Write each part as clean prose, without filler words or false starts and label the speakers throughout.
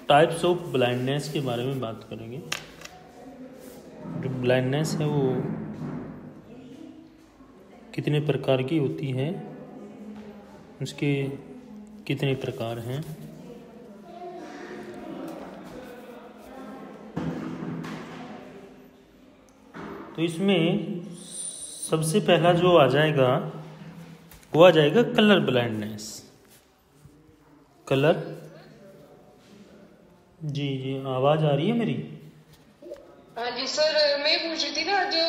Speaker 1: Types of blindness के बारे में बात करेंगे। जो ब्लाइंडनेस है वो कितने प्रकार की होती है, उसके कितने प्रकार हैं। तो इसमें सबसे पहला जो आ जाएगा वो आ जाएगा कलर ब्लाइंडनेस। कलर, जी आवाज आ रही है मेरी?
Speaker 2: हाँ जी सर, मैं पूछ रही थी ना, जो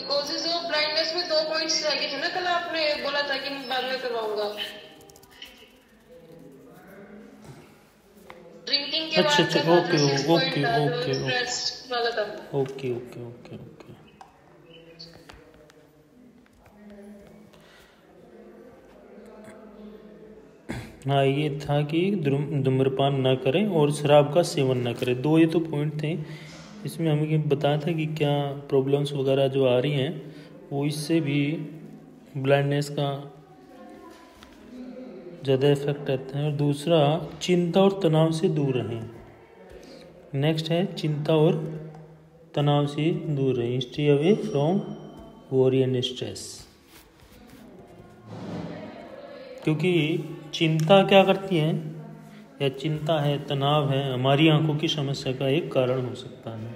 Speaker 2: कॉजेज ऑफ ब्लाइंडनेस में 2 पॉइंट्स रह गए थे ना, कल आपने बोला था कि मैं बाद में करवाऊंगा। ड्रिंकिंग के बाद का था जो 6 पॉइंट था, जो स्ट्रेस वाला था।
Speaker 1: ओके। हाँ, ये था कि धूम्रपान ना करें और शराब का सेवन ना करें। 2 ये तो पॉइंट थे। इसमें हमें बताया था कि क्या प्रॉब्लम्स वगैरह जो आ रही हैं वो इससे भी ब्लाइंडनेस का ज़्यादा इफेक्ट रहता है। और दूसरा, चिंता और तनाव से दूर रहें। नेक्स्ट है चिंता और तनाव से दूर रहें। Stay away from worry and stress. क्योंकि चिंता क्या करती है, या चिंता है, तनाव है, हमारी आंखों की समस्या का एक कारण हो सकता है।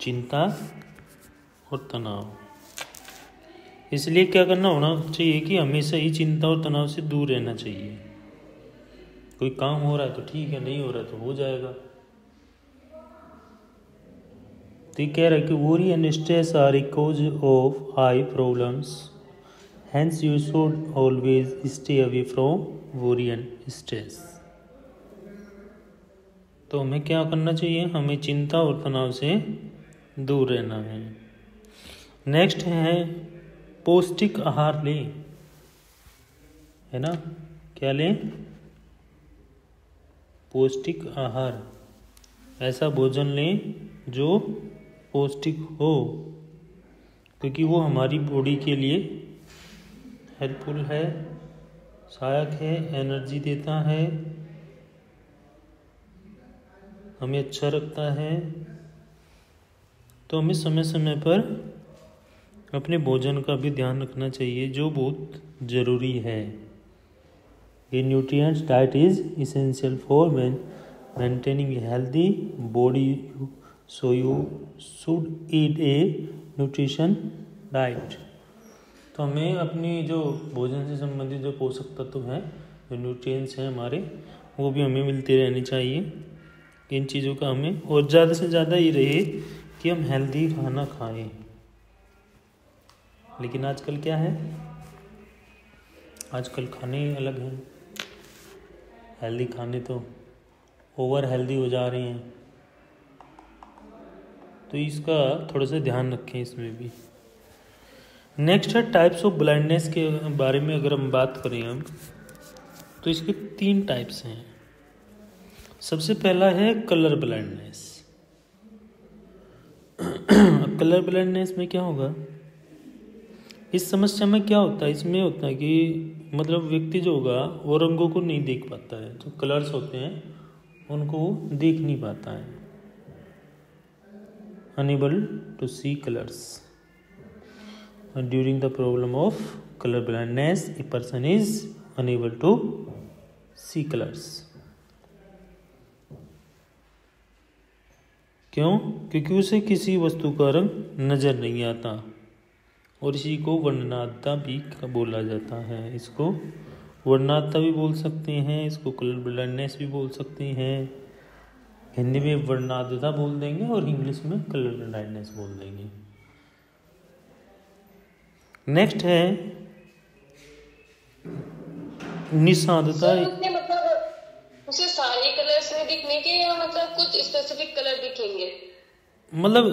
Speaker 1: चिंता और तनाव, इसलिए क्या करना होना चाहिए कि हमेशा ही चिंता और तनाव से दूर रहना चाहिए। कोई काम हो रहा है तो ठीक है, नहीं हो रहा है तो हो जाएगा। तो ये कह रहा है कि worry and stress are a cause of eye problems, hence you should always stay away from worry and stress। तो हमें क्या करना चाहिए, हमें चिंता और तनाव से दूर रहना है। नेक्स्ट है पौष्टिक आहार लें, है ना? क्या लें? पौष्टिक आहार। ऐसा भोजन लें जो पौष्टिक हो, क्योंकि वो हमारी बॉडी के लिए हेल्पफुल है, सहायक है, एनर्जी देता है, हमें अच्छा रखता है। तो हमें समय समय पर अपने भोजन का भी ध्यान रखना चाहिए, जो बहुत ज़रूरी है। ये nutrients diet is essential for maintaining a healthy body, so you should eat A nutrition diet. तो हमें अपनी जो भोजन से संबंधित जो पोषक तत्व हैं, जो न्यूट्रिएंट्स हैं हमारे, वो भी हमें मिलते रहने चाहिए। इन चीज़ों का हमें और ज़्यादा से ज़्यादा ये रहे कि हम हेल्दी खाना खाएं। लेकिन आजकल क्या है, आजकल खाने ही अलग हैं। हेल्दी खाने तो ओवर हेल्दी हो जा रहे हैं। तो इसका थोड़ा सा ध्यान रखें इसमें भी। नेक्स्ट है टाइप्स ऑफ ब्लाइंडनेस के बारे में अगर हम बात करें हम, तो इसके 3 टाइप्स हैं। सबसे पहला है कलर ब्लाइंडनेस। कलर ब्लाइंडनेस में क्या होगा, इस समस्या में क्या होता है, इसमें होता है कि मतलब व्यक्ति जो होगा वो रंगों को नहीं देख पाता है। जो कलर्स होते हैं उनको वो देख नहीं पाता है। Unable to see colours. During the problem of color blindness, a person is unable to see colors। क्यों? क्योंकि उसे किसी वस्तु का रंग नजर नहीं आता, और इसी को वर्णनात्मकता भी बोला जाता है। इसको वर्णनात्मकता भी बोल सकते हैं, इसको कलर ब्लाइंडनेस भी बोल सकते हैं। हिंदी में वर्णनात्मकता बोल देंगे और इंग्लिश में कलर ब्लाइंडनेस बोल देंगे। नेक्स्ट है निषादता।
Speaker 2: मतलब उसे सारे कलर्स नहीं दिखने के, या मतलब कुछ स्पेसिफिक कलर दिखेंगे?
Speaker 1: मतलब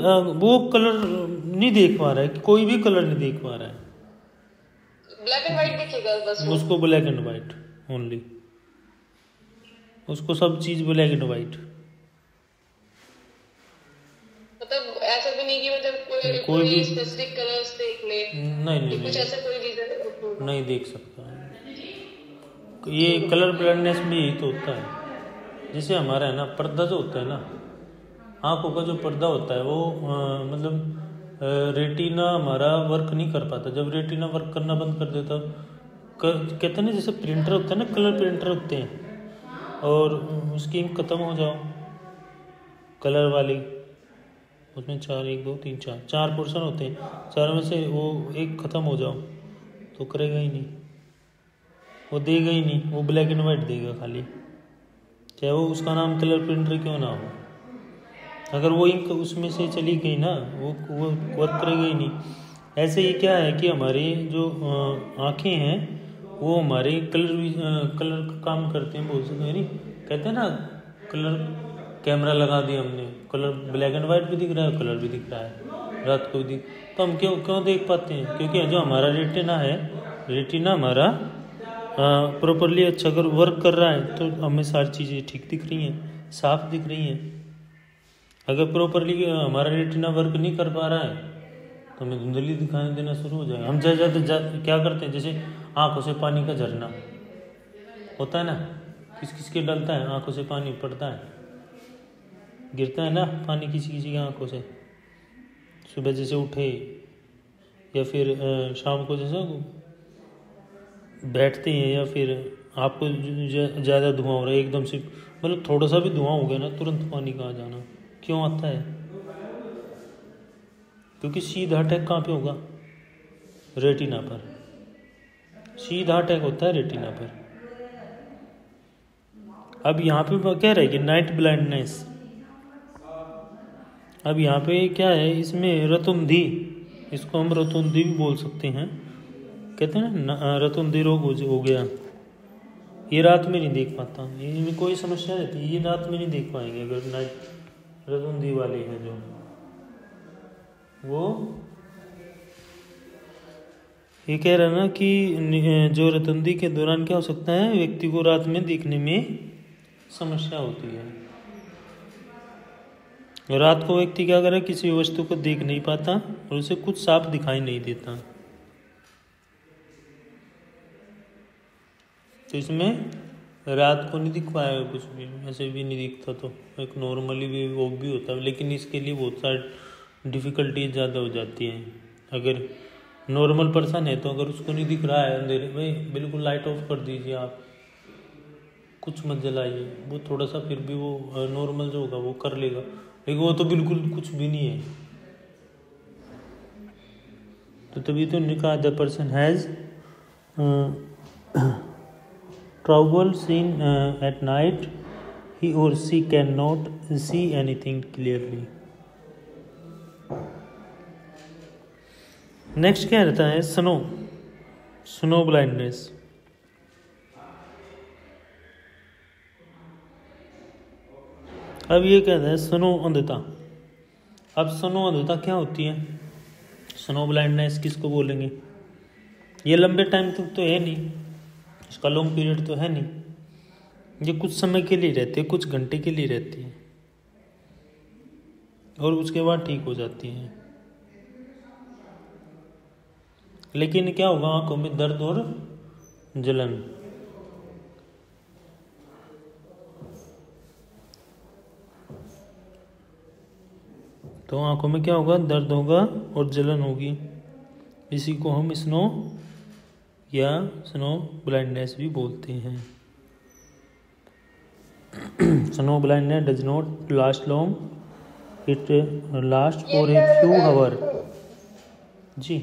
Speaker 1: वो कलर नहीं देख पा रहा है, कोई भी कलर नहीं देख पा रहा है।
Speaker 2: ब्लैक एंड व्हाइट दिखेगा बस
Speaker 1: उसको, ब्लैक एंड व्हाइट ओनली, उसको सब चीज ब्लैक एंड व्हाइट।
Speaker 2: मतलब ऐसा भी नहीं कि मतलब कोई भी स्पेसिफिक कलर्स देख ले?
Speaker 1: नहीं,
Speaker 2: कुछ ऐसा कोई रीजन
Speaker 1: नहीं देख सकता। ये कलर ब्लाइंडनेस में यही तो होता है। जैसे हमारा है ना पर्दा जो होता है ना, आँखों का जो पर्दा होता है वो मतलब रेटिना हमारा वर्क नहीं कर पाता। जब रेटिना वर्क करना बंद कर देता, कहते हैं ना जैसे प्रिंटर होता है ना, कलर प्रिंटर होते हैं, और उसकी इंक खत्म हो जाओ कलर वाली, उसमें 4 1 2 3 4 पोर्शन होते हैं, 4 में से वो एक ख़त्म हो जाओ तो करेगा ही नहीं, वो देगा ही नहीं, वो ब्लैक एंड वाइट देगा खाली, चाहे वो उसका नाम कलर प्रिंटर क्यों ना हो। अगर वो इंक उसमें से चली गई ना, वो वर्क करेगा ही नहीं। ऐसे ही क्या है कि हमारी जो आँखें हैं वो हमारे कलर का काम करते हैं, बोल सकते हैं नहीं, कहते हैं ना कलर कैमरा लगा दिया हमने, कलर ब्लैक एंड वाइट भी दिख रहा है, कलर भी दिख रहा है, रात को भी दिख, तो हम क्यों देख पाते हैं? क्योंकि जो हमारा रेटिना है, रेटिना हमारा प्रॉपरली अच्छा अगर वर्क कर रहा है तो हमें सारी चीज़ें ठीक दिख रही हैं, साफ दिख रही हैं। अगर प्रॉपरली हमारा रेटिना वर्क नहीं कर पा रहा है तो हमें धुंधली दिखाई देना शुरू हो जाएगा। हम ज़्यादा क्या करते हैं, जैसे आँखों से पानी का झरना होता है ना, किस किस के डलता है, आँखों से पानी पड़ता है, गिरता है ना पानी किसी किसी की आँखों से, सुबह जैसे उठे या फिर शाम को जैसे बैठते हैं, या फिर आपको ज़्यादा धुआं हो रहा है एकदम से, मतलब थोड़ा सा भी धुआं हो गया ना तुरंत पानी का आ जाना, क्यों आता है? क्योंकि सीधा अटैक कहाँ पे होगा? रेटिना पर, सीधा अटैक होता है रेटिना पर। अब यहाँ पे क्या रहेगी? Night blindness. अब यहाँ पे क्या है, इसमें रतुंधी, इसको हम रतुंधी भी बोल सकते हैं, कहते हैं ना रतुंधी रोग हो गया, ये रात में नहीं देख पाता, इनमें कोई समस्या रहती है, ये रात में नहीं देख पाएंगे अगर नाइट रतुंधी वाले हैं जो, वो ये कह रहा है ना कि जो रतुंधी के दौरान क्या हो सकता है, व्यक्ति को रात में देखने में समस्या होती है। रात को व्यक्ति क्या करे, किसी वस्तु को देख नहीं पाता और उसे कुछ साफ दिखाई नहीं देता। तो इसमें रात को नहीं दिख पाएगा कुछ भी, ऐसे भी नहीं दिखता, तो एक नॉर्मली भी वो भी होता है, लेकिन इसके लिए बहुत सारी डिफ़िकल्टीज ज़्यादा हो जाती हैं। अगर नॉर्मल पर्सन है तो अगर उसको नहीं दिख रहा है अंधेरे में, बिल्कुल लाइट ऑफ कर दीजिए आप, कुछ मत जलाइए, वो थोड़ा सा फिर भी वो नॉर्मल जो होगा वो कर लेगा, लेकिन वो तो बिल्कुल कुछ भी नहीं है। तो तभी तो निकाह the person has trouble seen at night, he or she cannot see anything clearly. Next क्या रहता है? Snow blindness. अब ये कहता है स्नो अंधता। अब स्नो अंधता क्या होती है? स्नो ब्लाइंडनेस किसको बोलेंगे? ये लंबे टाइम तक तो है नहीं, इसका लॉन्ग पीरियड तो है नहीं, ये कुछ समय के लिए रहती है, कुछ घंटे के लिए रहती है और उसके बाद ठीक हो जाती है। लेकिन क्या होगा? आंखों में दर्द और जलन। तो आंखों में क्या होगा? दर्द होगा और जलन होगी। इसी को हम स्नो या स्नो ब्लाइंडनेस भी बोलते हैं। Snow blindness does not last long, it last for a few hour. जी,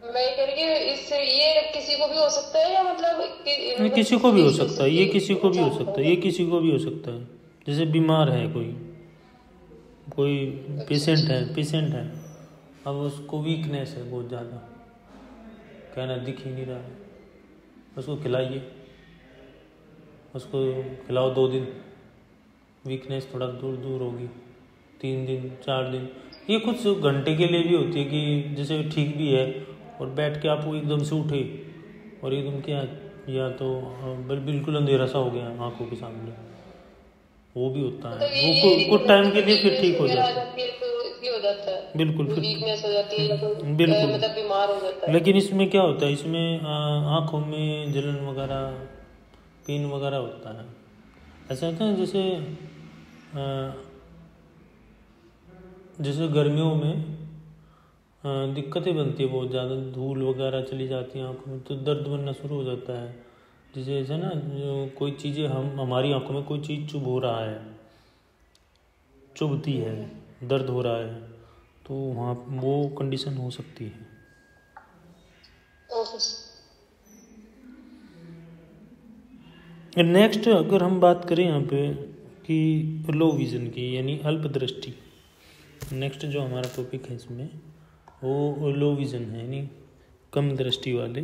Speaker 2: मैं कह रही हूँ इससे ये किसी को भी हो सकता है, या मतलब
Speaker 1: किसी को भी हो सकता है, ये किसी को भी हो सकता है, ये किसी को भी हो सकता है। जैसे बीमार है कोई पेशेंट है, अब उसको वीकनेस है बहुत ज़्यादा, कहना दिख ही नहीं रहा है, उसको खिलाइए, उसको खिलाओ 2 दिन, वीकनेस थोड़ा दूर होगी, 3 दिन 4 दिन, ये कुछ घंटे के लिए भी होती है कि जैसे ठीक भी है और बैठ के आप एकदम से उठे और एकदम क्या, या तो बिल्कुल अंधेरा सा हो गया आंखों के सामने, वो भी होता है। वो कुछ टाइम के लिए फिर ठीक हो जाता है, बिल्कुल
Speaker 2: वीकनेस हो जाती है,
Speaker 1: बिल्कुल,
Speaker 2: मतलब बीमार हो जाता है।
Speaker 1: लेकिन इसमें क्या होता है, इसमें आँखों में जलन वगैरह, पेन वगैरह होता है, ऐसा होता है जैसे गर्मियों में दिक्कतें बनती है, बहुत ज़्यादा धूल वगैरह चली जाती है आँखों में तो दर्द बनना शुरू हो जाता है। जैसे ऐसा ना, जो कोई चीज़ें हमारी आँखों में कोई चीज़ चुभ हो रहा है, चुभती है, दर्द हो रहा है, तो वहाँ वो कंडीशन हो सकती है। नेक्स्ट अगर हम बात करें यहाँ पे कि लो विज़न की यानी अल्प दृष्टि, नेक्स्ट जो हमारा टॉपिक है इसमें वो लो विज़न है, यानी कम दृष्टि वाले,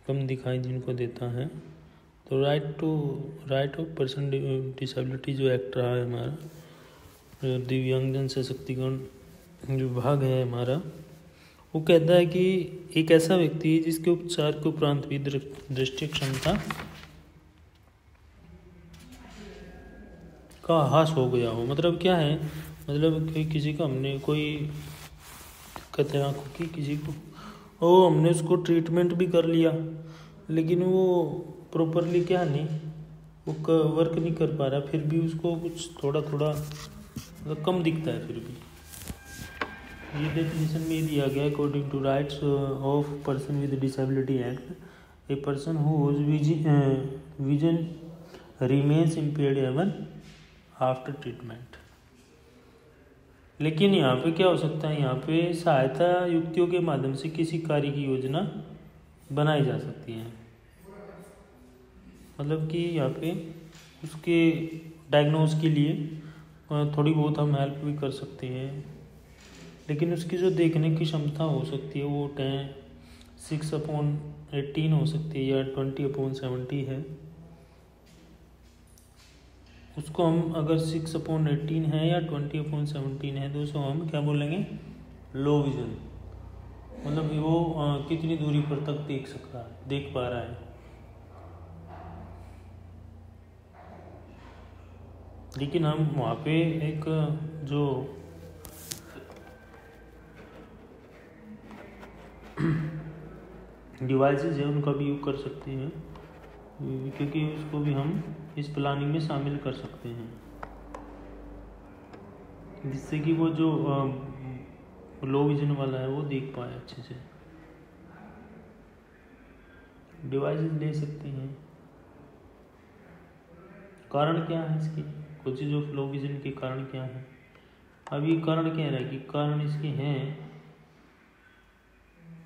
Speaker 1: कम दिखाई जिनको देता है। तो राइट ऑफ पर्सन डिसेबिलिटी जो एक्ट रहा है हमारा दिव्यांगजन सशक्तिकरण जो विभाग है हमारा, वो कहता है कि एक ऐसा व्यक्ति है जिसके उपचार के उपरांत भी दृष्टि क्षमता का ह्रास हो गया हो। मतलब क्या है, मतलब कि किसी का हमने कोई दिक्कत है आँखों की किसी को, और हमने उसको ट्रीटमेंट भी कर लिया, लेकिन वो प्रॉपरली क्या नहीं, वो वर्क नहीं कर पा रहा, फिर भी उसको कुछ थोड़ा मतलब कम दिखता है। फिर भी ये डेफिनेशन में दिया गया according to rights of person with disability act, a person whose vision remains impaired even after treatment. लेकिन यहाँ पे क्या हो सकता है, यहाँ पे सहायता युक्तियों के माध्यम से किसी कार्य की योजना बनाई जा सकती है। मतलब कि यहाँ पे उसके डायग्नोज के लिए थोड़ी बहुत हम हेल्प भी कर सकते हैं, लेकिन उसकी जो देखने की क्षमता हो सकती है वो 6/18 हो सकती है या 20/70 है। उसको हम अगर 6/18 है या 20/17 है तो उसको हम क्या बोलेंगे, लो विजन। मतलब वो कितनी दूरी पर तक देख पा रहा है। लेकिन हम वहाँ पे एक जो डिवाइसेस है उनका भी यूज कर सकते हैं, क्योंकि उसको भी हम इस प्लानिंग में शामिल कर सकते हैं, जिससे कि वो जो लो विजन वाला है वो देख पाए अच्छे से। डिवाइसेस ले सकते हैं। कारण क्या है इसकी, कुछ जो लो विजन के कारण क्या है। अब ये कारण कह रहा है कि कारण इसके हैं,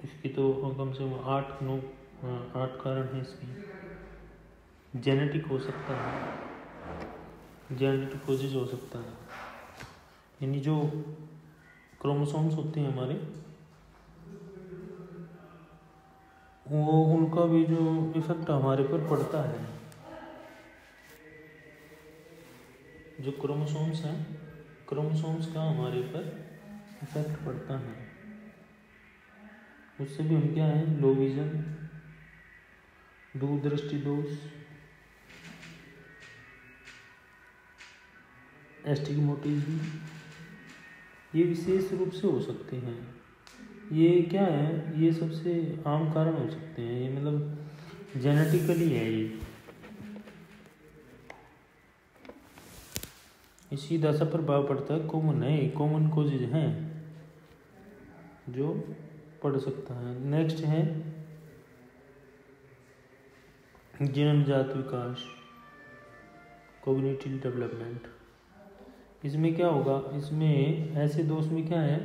Speaker 1: इसकी तो कम से कम 8 कारण है इसकी। जेनेटिक हो सकता है, जेनेटिक कोजेज हो सकता है, यानी जो क्रोमोसोम्स होते हैं हमारे, वो उनका भी जो इफेक्ट हमारे पर पड़ता है। जो क्रोमोसोम्स हैं, क्रोमोसोम्स का हमारे पर इफेक्ट पड़ता है, उससे भी हम क्या है, लो विजन, दूरदृष्टि दोष, एस्टिग्मेटिज्म, ये विशेष रूप से हो सकते हैं। ये क्या है, ये सबसे आम कारण हो सकते हैं, ये मतलब जेनेटिकली है। ये इसी दशा पर प्रभाव पड़ता है, कॉमन कोजेज हैं जो पड़ सकता है। नेक्स्ट है जन्मजात विकास, कॉग्निटिव डेवलपमेंट। इसमें क्या होगा, इसमें ऐसे दोष में क्या है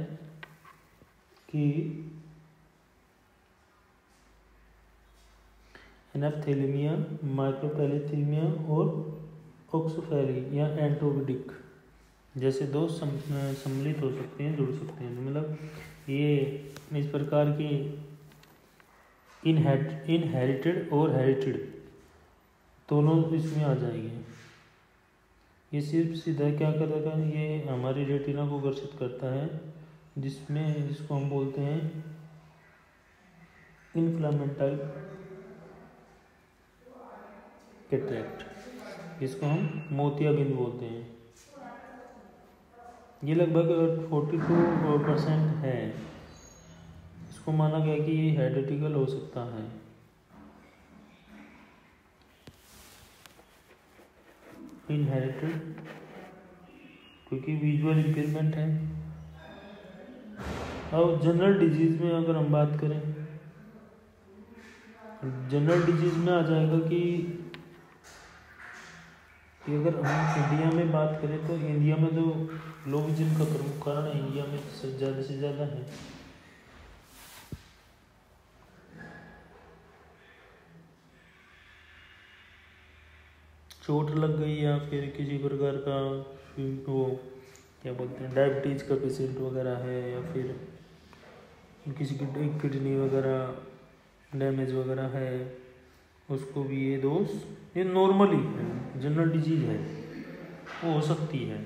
Speaker 1: कि एनाप्थेलेमिया, माइक्रोपैलेथीमिया और ऑक्सोफेरी या एंटोविडिक जैसे दोष सम्मिलित हो सकते हैं, जुड़ सकते हैं। मतलब ये इस प्रकार की इनहेरिटेड और हेरिटेड दोनों इसमें आ जाएंगे। ये सिर्फ सीधा क्या करेगा, ये हमारी रेटिना को ग्रसित करता है, जिसको हम बोलते हैं इन्फ्लेमेटरी कैटरेक्ट, जिसको हम मोतियाबिंद बोलते हैं। ये लगभग 42% है। इसको माना गया कि ये हेरिडिटिकल हो सकता है। इनहेरिटेड, क्योंकि विजुअल इम्पेयरमेंट है। अब जनरल डिजीज में अगर हम बात करें, जनरल डिजीज में आ जाएगा कि अगर हम इंडिया में बात करें तो इंडिया में तो लो विजन का प्रमुख कारण है, इंडिया में ज़्यादा से ज़्यादा है। चोट लग गई या फिर किसी प्रकार का वो क्या बोलते हैं डायबिटीज़ का पेशेंट वगैरह है, या फिर किसी की किडनी वगैरह डैमेज वगैरह है, उसको भी ये दोष ये नॉर्मली है, जनरल डिजीज है, वो हो सकती है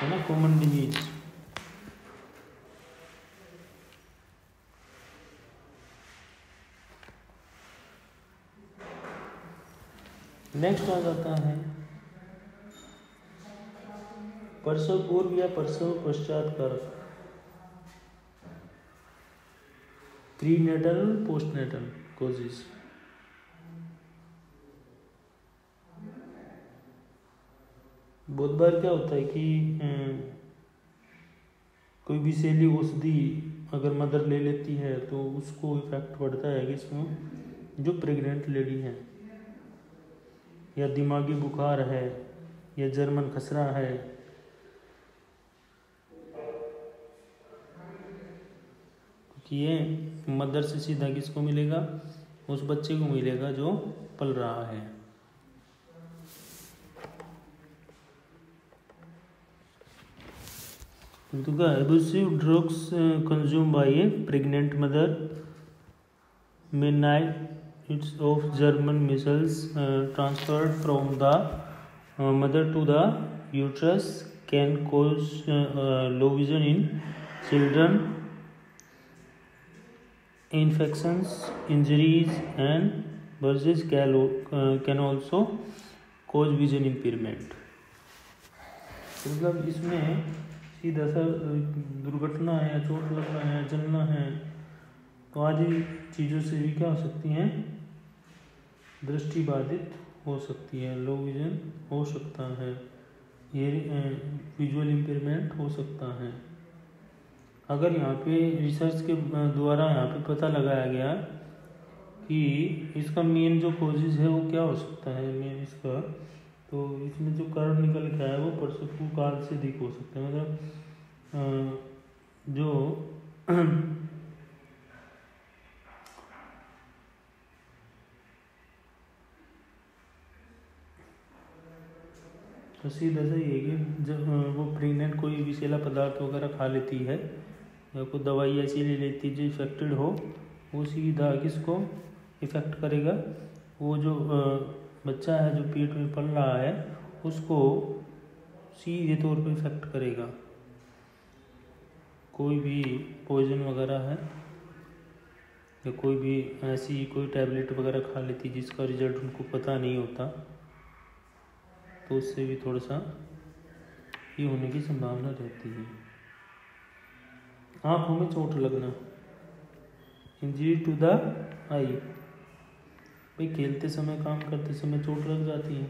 Speaker 1: ना, कॉमन डिजीज। नेक्स्ट आ जाता है प्रसव पूर्व या प्रसव पश्चात कारक, प्रीनेटल पोस्टनेटल कॉजेज। बहुत बार क्या होता है कि कोई विषैली औषधि अगर मदर ले लेती है तो उसको इफेक्ट पड़ता है कि इसमें जो प्रेग्नेंट लेडी है, या दिमागी बुखार है, या जर्मन खसरा है, कि ये मदर से सीधा किसको मिलेगा, उस बच्चे को मिलेगा जो पल रहा है। तो abusive drugs consumed by a pregnant mother, meningitis of German measles transferred from the mother to the uterus can cause low vision in children. Infections, injuries and bruises can also cause vision impairment. मतलब इसमें सीधा सा दुर्घटना है, चोट लगना है, जलना है, तो आदि चीज़ों से भी क्या हो सकती हैं, दृष्टि बाधित हो सकती है, लो विजन हो सकता है, ये विजुअल इम्पेयरमेंट हो सकता है। अगर यहाँ पे रिसर्च के द्वारा यहाँ पे पता लगाया गया कि इसका मेन जो कॉजेज है वो क्या हो सकता है मेन इसका, तो इसमें जो कारण निकल के आया वो प्रसव काल से अधिक हो सकता है। मतलब जो तो सीधा सा ये कि जब वो प्रेग्नेंट कोई विषैला पदार्थ वगैरह खा लेती है या कोई दवाई ऐसी ले लेती है जो इफेक्टेड हो, वो सीधा किसको इफेक्ट करेगा, वो जो बच्चा है जो पेट में पल रहा है उसको सीधे तौर पे इफेक्ट करेगा। कोई भी पॉइजन वगैरह है या कोई भी ऐसी कोई टैबलेट वगैरह खा लेती जिसका रिजल्ट उनको पता नहीं होता, तो उससे भी थोड़ा सा ये होने की संभावना रहती है। आँखों में चोट लगना, इंजरी टू द आई, भाई खेलते समय काम करते समय चोट लग जाती है,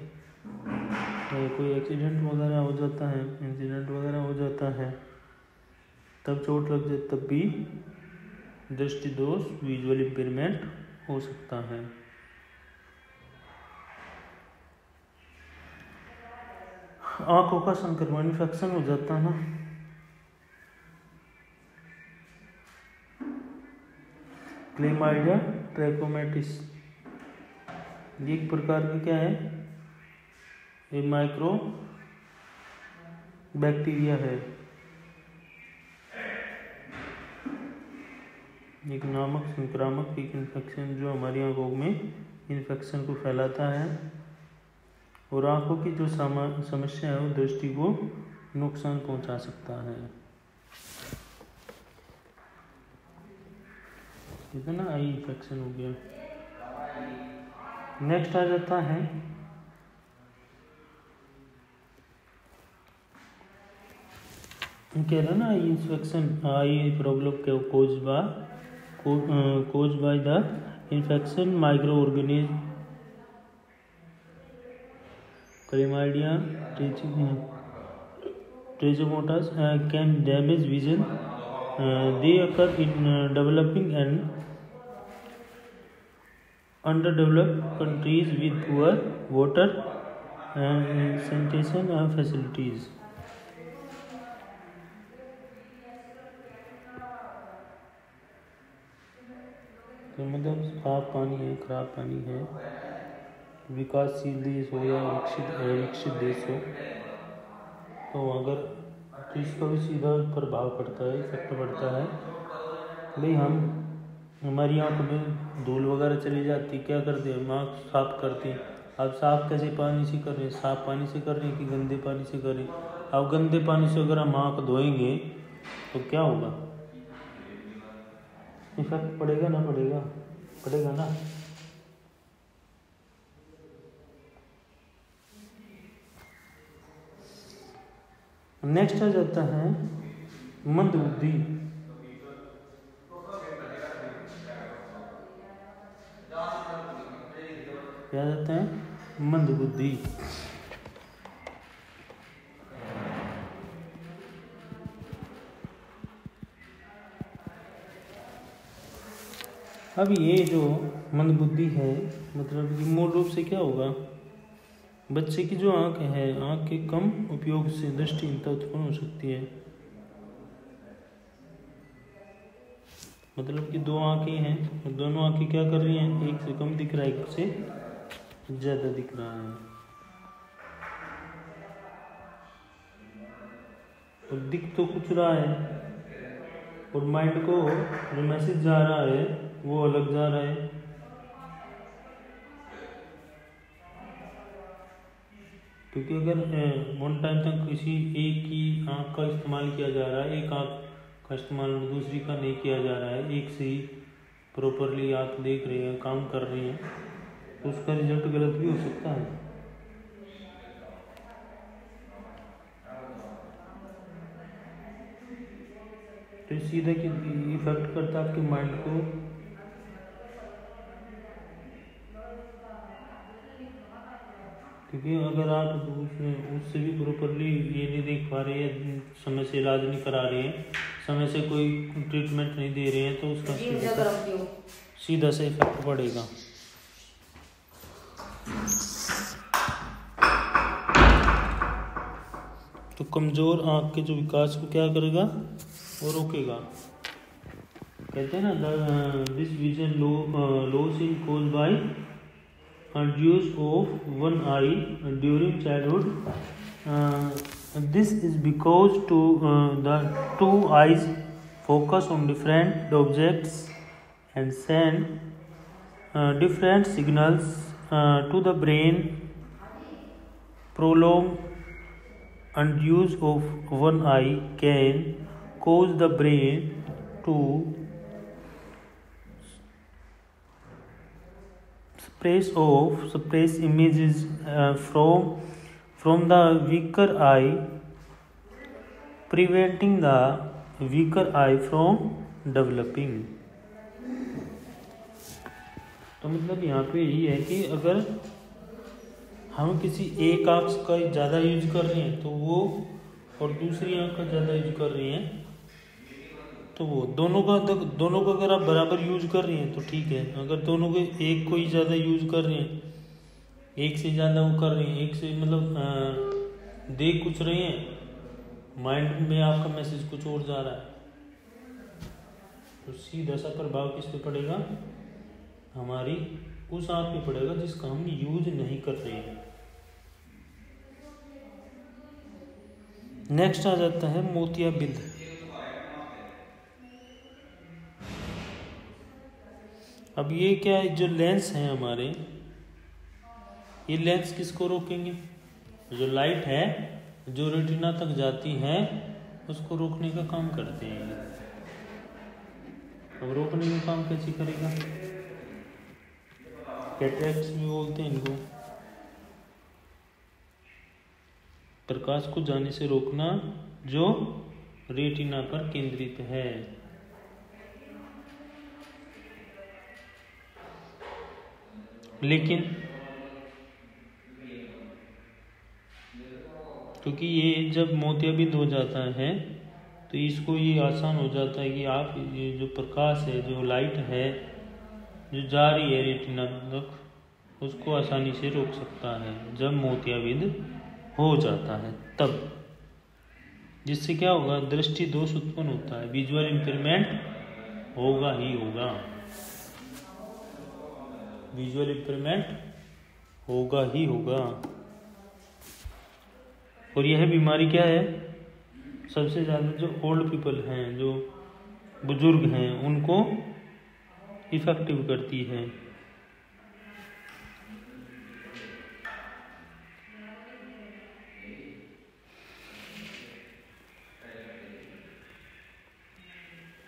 Speaker 1: कोई एक्सीडेंट वगैरह हो जाता है, इंसिडेंट वगैरह हो जाता है, तब चोट लग जाए, तब भी दृष्टि दोष विजुअल इम्पेयरमेंट हो सकता है। आँखों का संक्रमण, इन्फेक्शन हो जाता है ना, क्लेमाइडिया ट्रैकोमैटिस, ये एक प्रकार का क्या है, ये माइक्रो बैक्टीरिया है, एक नामक संक्रामक एक इन्फेक्शन जो हमारी आँखों में इन्फेक्शन को फैलाता है और आँखों की जो समस्या है वो दृष्टि को नुकसान पहुंचा सकता है। इतना आई इन्फेक्शन हो गया। नेक्स्ट आ जाता है कह रहा ना eye infection, eye problem caused by the infection micro Chlamydia trachomonas can damage vision. They occur in developing and underdeveloped countries with poor water and sanitation facilities. तो मतलब खराब पानी है विकासशील देश हो या विकसित देश हो, तो अगर तो इसका भी सीधा प्रभाव पड़ता है, इफेक्ट पड़ता है। भाई हमारी आँख में धूल वगैरह चली जाती, क्या करते हैं, आँख साफ करते हैं। अब साफ कैसे पानी से कर रहे हैं, साफ पानी से कर रहे हैं कि गंदे पानी से कर रहे हैं। अब गंदे पानी से अगर हम आँख धोएंगे तो क्या होगा, इफेक्ट पड़ेगा ना। नेक्स्ट आ जाता है मंदबुद्धि। क्या जाता है, मंदबुद्धि। अब ये जो मंदबुद्धि है, मतलब कि मूल रूप से क्या होगा, बच्चे की जो आँख है, आँख के कम उपयोग से दृष्टिहीनता उत्पन्न हो सकती है। मतलब कि दो आँखें हैं और दोनों आँखें क्या कर रही हैं, एक से कम दिख रहा है, एक से ज़्यादा दिख रहा है। और दिख तो कुछ रहा है और माइंड को जो मैसेज जा रहा है वो अलग जा रहा है। क्योंकि अगर वन टाइम तक किसी एक ही आँख का इस्तेमाल किया जा रहा है, एक आँख का इस्तेमाल दूसरी का नहीं किया जा रहा है, एक से ही प्रॉपरली आप देख रहे हैं, काम कर रहे हैं, तो उसका रिजल्ट गलत भी हो सकता है। तो सीधा कि इफेक्ट करता है आपके माइंड को। क्योंकि अगर आप उससे भी प्रॉपरली ये नहीं देख पा रहे हैं, समय से इलाज नहीं करा रहे हैं, समय से कोई ट्रीटमेंट नहीं दे रहे हैं, तो उसका सीधा से इफेक्ट पड़ेगा। तो कमजोर आँख के जो विकास को क्या करेगा, वो रोकेगा। कहते हैं ना, this vision loss is caused by use of one eye during childhood. This is because the two eyes focus on different objects and send different signals to the brain. Prolonged use of one eye can cause the brain to suppress images from the weaker eye, preventing the weaker eye from developing. तो मतलब यहाँ पे यही है कि अगर हम किसी एक आँख का ज़्यादा यूज कर रहे हैं तो वो, और दूसरी आँख का ज़्यादा यूज कर रहे हैं तो वो दोनों का अगर आप बराबर यूज कर रहे हैं तो ठीक है। अगर दोनों के एक को ही ज़्यादा यूज कर रहे हैं, एक से ज़्यादा वो कर रहे हैं, एक से मतलब देख कुछ रहे हैं, माइंड में आपका मैसेज कुछ और जा रहा है, तो सीधा सा प्रभाव किस पे पड़ेगा, हमारी उस आँख पे पड़ेगा जिसका हम यूज नहीं कर रहे हैं। नेक्स्ट आ जाता है मोतियाबिंद। अब ये क्या है, जो लेंस हैं हमारे, ये लेंस किसको रोकेंगे, जो लाइट है जो रेटिना तक जाती है उसको रोकने का काम करते हैं। अब रोकने का काम कैसे करेगा, कैटरेक्ट्स भी बोलते हैं इनको। प्रकाश को जाने से रोकना जो रेटिना पर केंद्रित है। लेकिन क्योंकि ये जब मोतियाबिंद हो जाता है तो इसको ये आसान हो जाता है कि आप ये जो प्रकाश है, जो लाइट है जो जा रही है रेटिना तक, उसको आसानी से रोक सकता है जब मोतियाबिंद हो जाता है तब। जिससे क्या होगा, दृष्टि दोष उत्पन्न होता है, विजुअल इंपेयरमेंट होगा ही होगा, विजुअल इंपेयरमेंट होगा ही होगा। और यह बीमारी क्या है, सबसे ज़्यादा जो ओल्ड पीपल हैं, जो बुजुर्ग हैं, उनको इफेक्टिव करती है।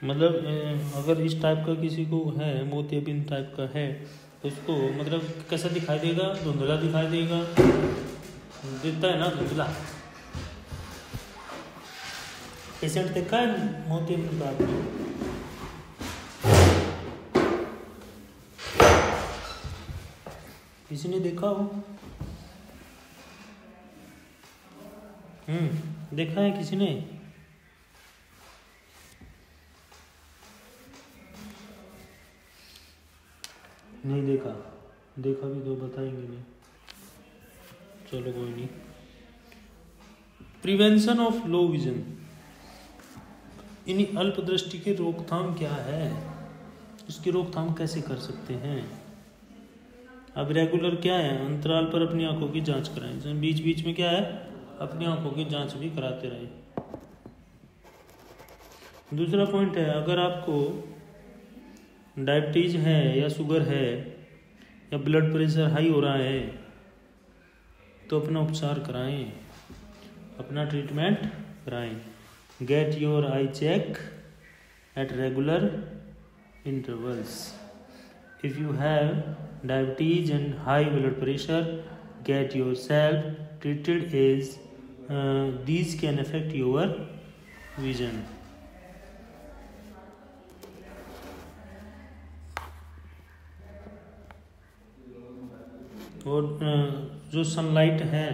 Speaker 1: मतलब अगर इस टाइप का किसी को है, मोतियाबिंद टाइप का है, तो उसको मतलब कैसा दिखाई देगा, धुंधला दिखाई देगा, देता है ना धुंधला। पेशेंट देखा है मोतियाबिंद का आपने? किसी ने देखा हो? देखा है किसी ने? नहीं देखा, देखा भी तो बताएंगे नहीं, चलो कोई नहीं। प्रिवेंशन ऑफ लो विजन, इन अल्प दृष्टि की रोकथाम क्या है, उसकी रोकथाम कैसे कर सकते हैं? अब रेगुलर क्या है, अंतराल पर अपनी आंखों की जांच कराएं, बीच बीच में क्या है, अपनी आंखों की जांच भी कराते रहें। दूसरा पॉइंट है, अगर आपको डायबिटीज है या शुगर है या ब्लड प्रेशर हाई हो रहा है तो अपना उपचार कराएं, अपना ट्रीटमेंट कराएं। Get your eye check at regular intervals. If you have diabetes and high blood pressure, get yourself treated as these can affect your vision. और जो सनलाइट है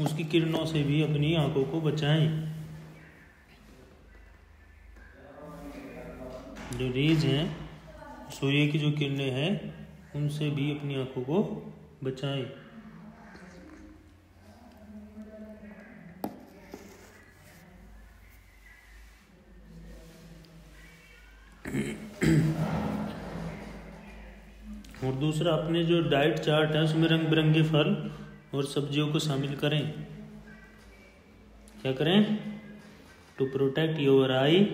Speaker 1: उसकी किरणों से भी अपनी आंखों को बचाएं। जो रेज हैं, सूर्य की जो किरणें हैं, उनसे भी अपनी आंखों को बचाएं। और दूसरा, अपने जो डाइट चार्ट है उसमें रंग बिरंगे फल और सब्जियों को शामिल करें। क्या करें? To protect your eye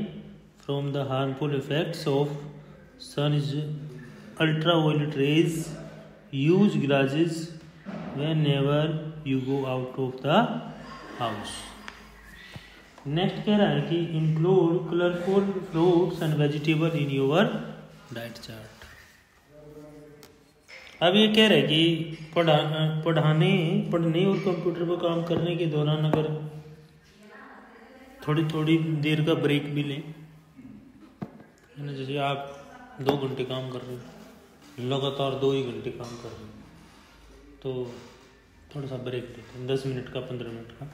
Speaker 1: from the harmful effects of sun's ultraviolet rays, use glasses whenever you go out of the house. Next कह रहा है कि include colourful fruits and vegetable in your diet chart. अब ये कह रहे हैं कि पढ़ने और कंप्यूटर पर काम करने के दौरान अगर थोड़ी थोड़ी देर का ब्रेक भी लें, जैसे आप 2 घंटे काम कर रहे हो, लगातार 2 ही घंटे काम कर रहे हो, तो थोड़ा सा ब्रेक लेते हैं, 10 मिनट का, 15 मिनट का।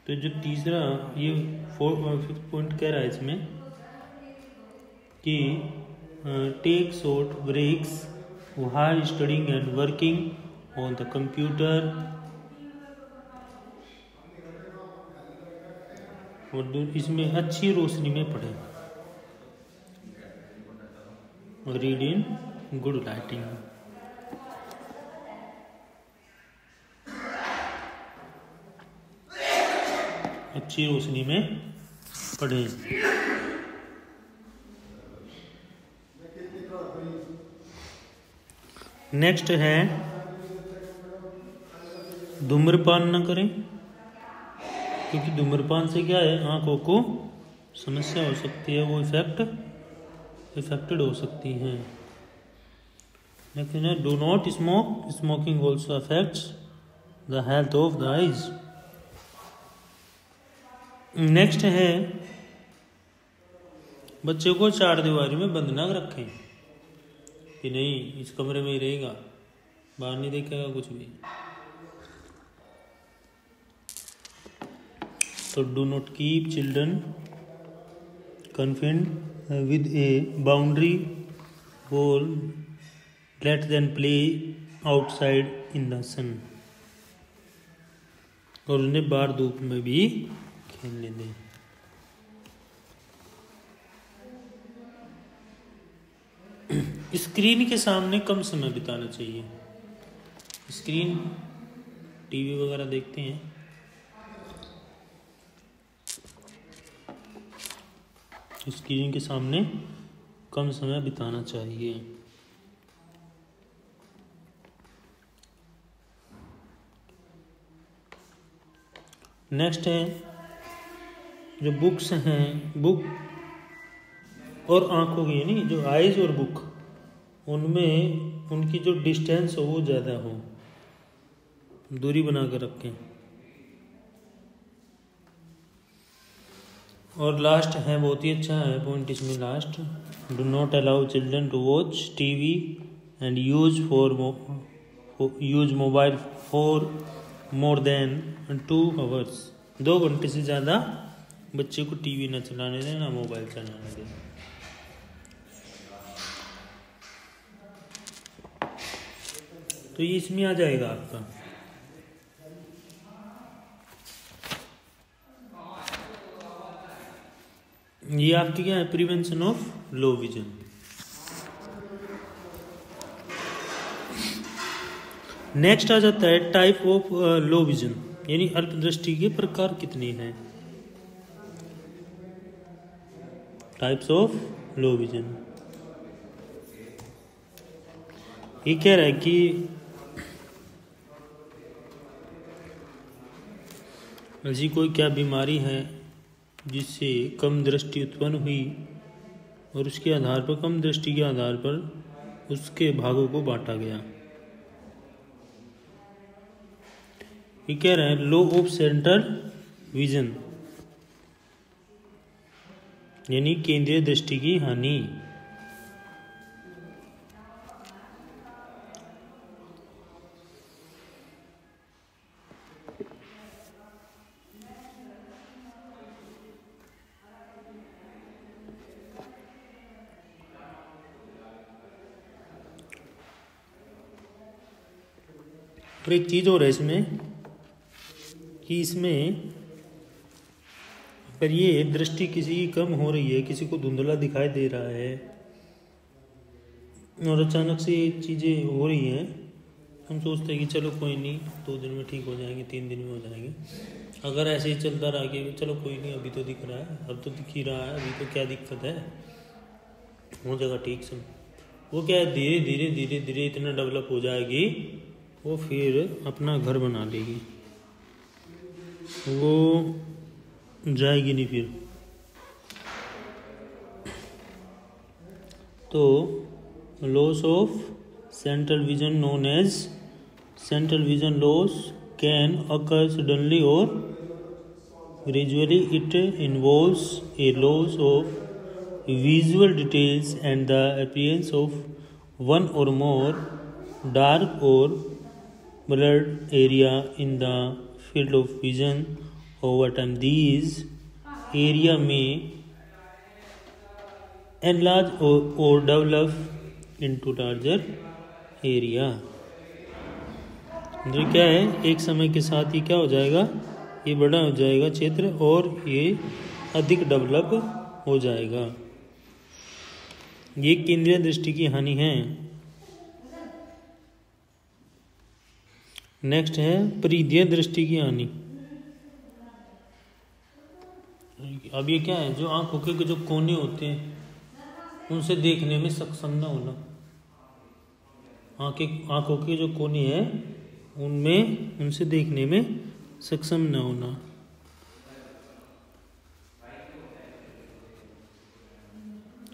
Speaker 1: तो जो तीसरा ये 5th पॉइंट कह रहा है इसमें कि take short breaks while studying and working on the computer. और इसमें अच्छी रोशनी में पढ़ें, रीड इन गुड लाइटिंग। अच्छी रोशनी में पढ़ें। नेक्स्ट है, धूम्रपान न करें, क्योंकि धूम्रपान से क्या है, आंखों को समस्या हो सकती है, वो इफेक्टेड हो सकती हैं। लेकिन do not smoke, smoking also affects the health of the eyes. Next है, बच्चे को 4 दीवारी में बंद न रखें, कि नहीं इस कमरे में ही रहेगा, बाहर नहीं देखेगा कुछ भी। तो do not keep children confined with a boundary wall, let them play outside in the sun. और उन्हें बाहर धूप में भी खेलने दें। स्क्रीन के सामने कम समय बिताना चाहिए। स्क्रीन टीवी वगैरह देखते हैं, स्क्रीन के सामने कम समय बिताना चाहिए। नेक्स्ट है जो बुक्स हैं, बुक और आंखों की यानी जो आइज और बुक, उनमें उनकी जो डिस्टेंस हो वो ज़्यादा हो, दूरी बना कर रखें। और लास्ट है बहुत ही अच्छा है पॉइंट इसमें last, do not allow children to watch TV and use mobile for more than 2 hours. 2 घंटे से ज़्यादा बच्चे को टीवी ना चलाने दें, ना मोबाइल चलाने दें। तो ये इसमें आ जाएगा आपका। ये आपकी क्या है, prevention of low vision. Next आ जाता है टाइप ऑफ लो विजन, यानी अल्पदृष्टि के प्रकार कितने हैं। Types of low vision. ये कह रहा है कि ऐसी कोई क्या बीमारी है जिससे कम दृष्टि उत्पन्न हुई और उसके आधार पर, कम दृष्टि के आधार पर उसके भागों को बांटा गया। ये कह रहे हैं लो ऑफ सेंट्रल विजन, यानी केंद्रीय दृष्टि की हानि। और एक चीज और है इसमें कि इसमें अगर ये दृष्टि किसी की कम हो रही है, किसी को धुंधला दिखाई दे रहा है और अचानक से चीज़ें हो रही हैं, हम सोचते हैं कि चलो कोई नहीं 2 दिन में ठीक हो जाएंगे, 3 दिन में हो जाएंगे। अगर ऐसे ही चलता रहा कि चलो कोई नहीं अभी तो दिख रहा है, अब तो दिख ही रहा है, अभी तो क्या दिक्कत है, हो जाएगा ठीक से। वो क्या है धीरे धीरे धीरे धीरे इतना डेवलप हो जाएगी, वो फिर अपना घर बना लेगी, वो जाएगी नहीं फिर। तो loss of central vision known as central vision loss can occur suddenly और gradually. It involves a loss of visual details and the appearance of one or more dark or blurred area in the field of vision. Over time, these area may enlarge or develop into larger area. मतलब क्या है, एक समय के साथ ही क्या हो जाएगा, ये बड़ा हो जाएगा क्षेत्र और ये अधिक डेवलप हो जाएगा। ये केंद्रीय दृष्टि की हानि है। नेक्स्ट है परिधीय दृष्टि की हानि। अब ये क्या है, जो आंखों के जो कोने होते हैं उनसे देखने में सक्षम न होना। आंखों के जो कोने हैं उनमें उनसे देखने में सक्षम न होना।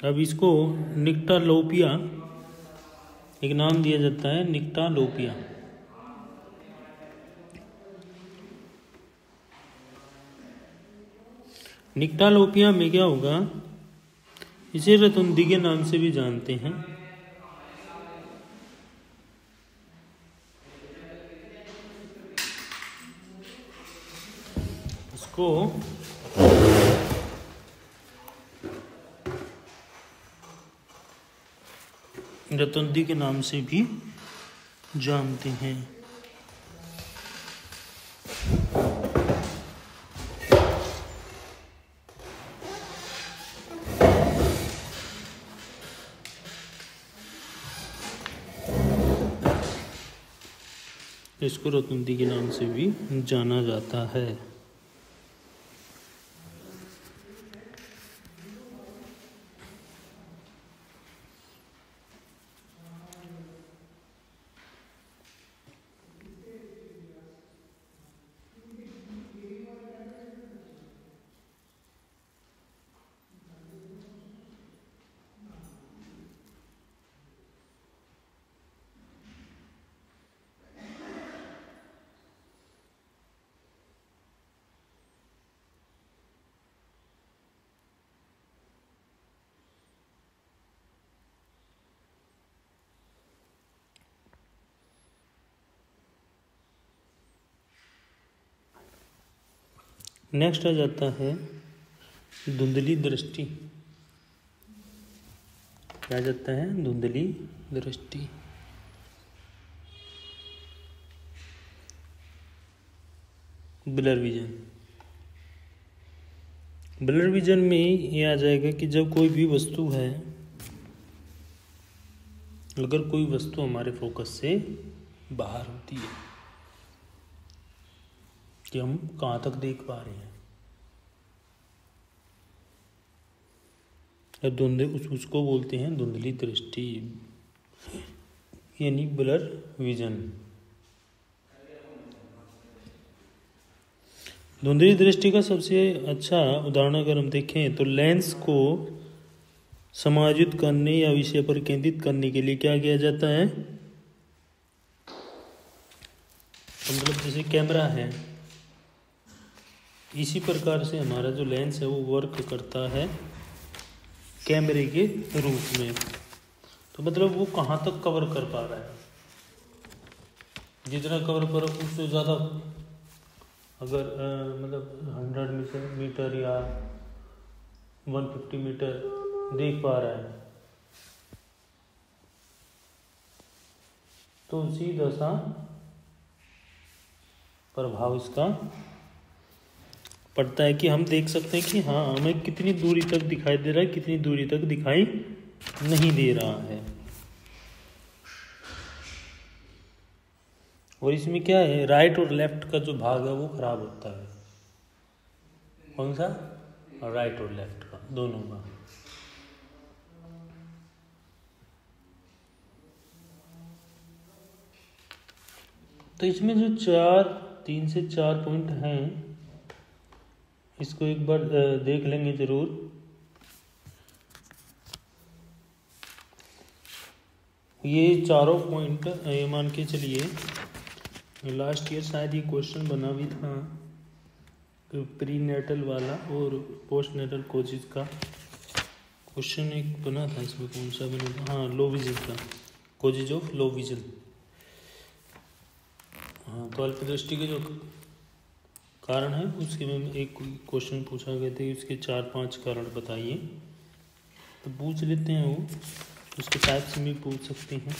Speaker 1: अब इसको निक्टालोपिया एक नाम दिया जाता है, निक्टालोपिया। निक्टालोपिया में क्या होगा, इसे रतुंधी के नाम से भी जानते हैं। को रतौंधी के नाम से भी जानते हैं। इसको रतौंधी के नाम से भी जाना जाता है। नेक्स्ट आ जाता है धुंधली दृष्टि। क्या जाता है? धुंधली दृष्टि। Blur vision. ब्लर विजन में ये आ जाएगा कि जब कोई भी वस्तु है, अगर कोई वस्तु हमारे फोकस से बाहर होती है कि हम कहाँ तक देख पा रहे हैं, उसको बोलते हैं धुंधली दृष्टि, यानी ब्लर विजन। धुंधली दृष्टि का सबसे अच्छा उदाहरण अगर हम देखें तो लेंस को समायोजित करने या विषय पर केंद्रित करने के लिए क्या किया जाता है? तो मतलब जैसे कैमरा है, इसी प्रकार से हमारा जो लेंस है वो वर्क करता है कैमरे के रूप में। तो मतलब वो कहाँ तक कवर कर पा रहा है, जितना कवर करो उससे ज़्यादा, अगर मतलब 100 मीटर या 150 मीटर देख पा रहा है तो सीधा सा प्रभाव इसका पड़ता है कि हम देख सकते हैं कि हाँ हमें कितनी दूरी तक दिखाई दे रहा है, कितनी दूरी तक दिखाई नहीं दे रहा है। और इसमें क्या है, राइट और लेफ्ट का जो भाग है वो खराब होता है। कौन सा? राइट और लेफ्ट का, दोनों का। तो इसमें जो 3 से 4 पॉइंट हैं, इसको एक बार देख लेंगे जरूर। ये चारों पॉइंट ये मान के चलिए लास्ट ईयर शायद ये क्वेश्चन बना भी था, प्री नेटल वाला और पोस्ट नेटल कोजेज का क्वेश्चन एक बना था। इसमें कौन सा बना था? हाँ, लो विजन का, कोजेज ऑफ लो विजन। हाँ, तो अल्पदृष्टि के जो कारण है उसके में एक क्वेश्चन पूछा गया था, उसके 4-5 कारण बताइए। तो पूछ लेते हैं, वो उसके टाइप से भी पूछ सकते हैं।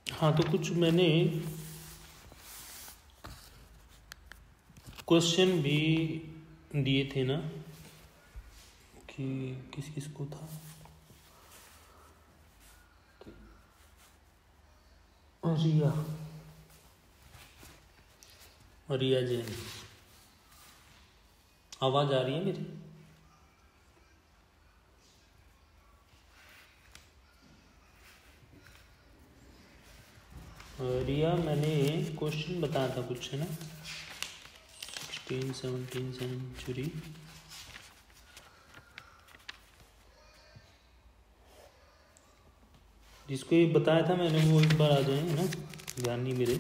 Speaker 1: हाँ, तो कुछ मैंने क्वेश्चन भी दिए थे ना, कि किस किस को था, रिया जैन। आवाज आ रही है मेरी? रिया, मैंने क्वेश्चन बताया था कुछ, है ना, 16-17 सेंचुरी। जिसको ये बताया था मैंने, वो एक बार आ जाए, है ना, ध्यान नहीं मेरे।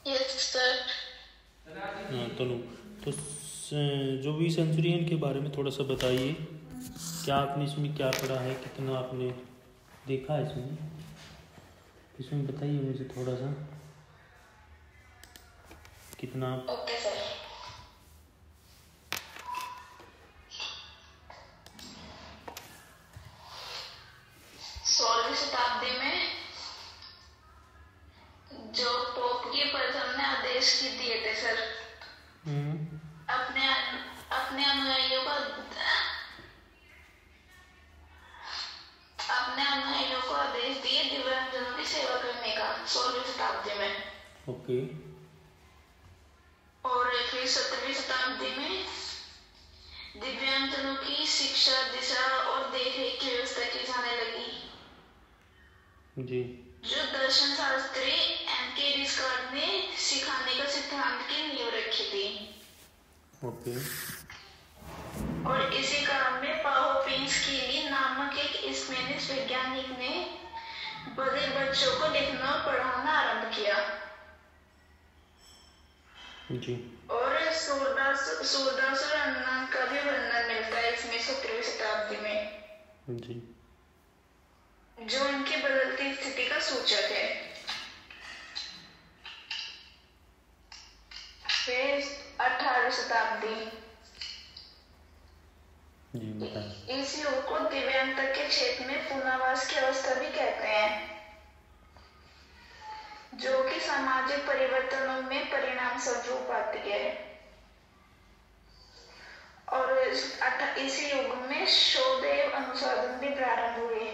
Speaker 2: Yes sir.
Speaker 1: हाँ, तो जो भी सेंचुरियन के बारे में थोड़ा सा बताइए, क्या आपने इसमें क्या पढ़ा है, कितना आपने देखा है इसमें बताइए मुझे थोड़ा सा, कितना।
Speaker 2: Okay sir. 16वीं शताब्दी में जो पोप की प्रथम ने आदेश की दिए थे सर, अपने अपने अनुयायियों को आदेश दिए दिव्यांगजनों की सेवा करने का 16वीं शताब्दी में।
Speaker 1: ओके।
Speaker 2: और फिर 17वीं शताब्दी में दिव्यांगजनों की शिक्षा, दिशा और देखरेख की व्यवस्था की जाने लगी
Speaker 1: जी।
Speaker 2: जो दर्शन शास्त्री एम.के. डिस्कार्ड ने सिखाने का सिद्धांत की नींव रखी थी।
Speaker 1: ओके।
Speaker 2: और इसी काम में पाओ पिंसकीली नामक एक स्पेनिश वैज्ञानिक ने बड़े बच्चों को लिखना और पढ़ाना आरंभ किया
Speaker 1: जी।
Speaker 2: और सूरदास और अन्ना का भी वर्णन मिलता है इसमें 17वीं शताब्दी में
Speaker 1: जी,
Speaker 2: जो उनकी बदलती स्थिति का सूचक है। फिर 18वीं शताब्दी,
Speaker 1: जी बताएं।
Speaker 2: इस युग को दिव्यांगता के क्षेत्र में पुनर्वास की अवस्था भी कहते हैं, जो कि सामाजिक परिवर्तनों में परिणाम स्वरूप आती है। और इसी युग में शोध एवं अनुसंधान भी प्रारंभ हुए।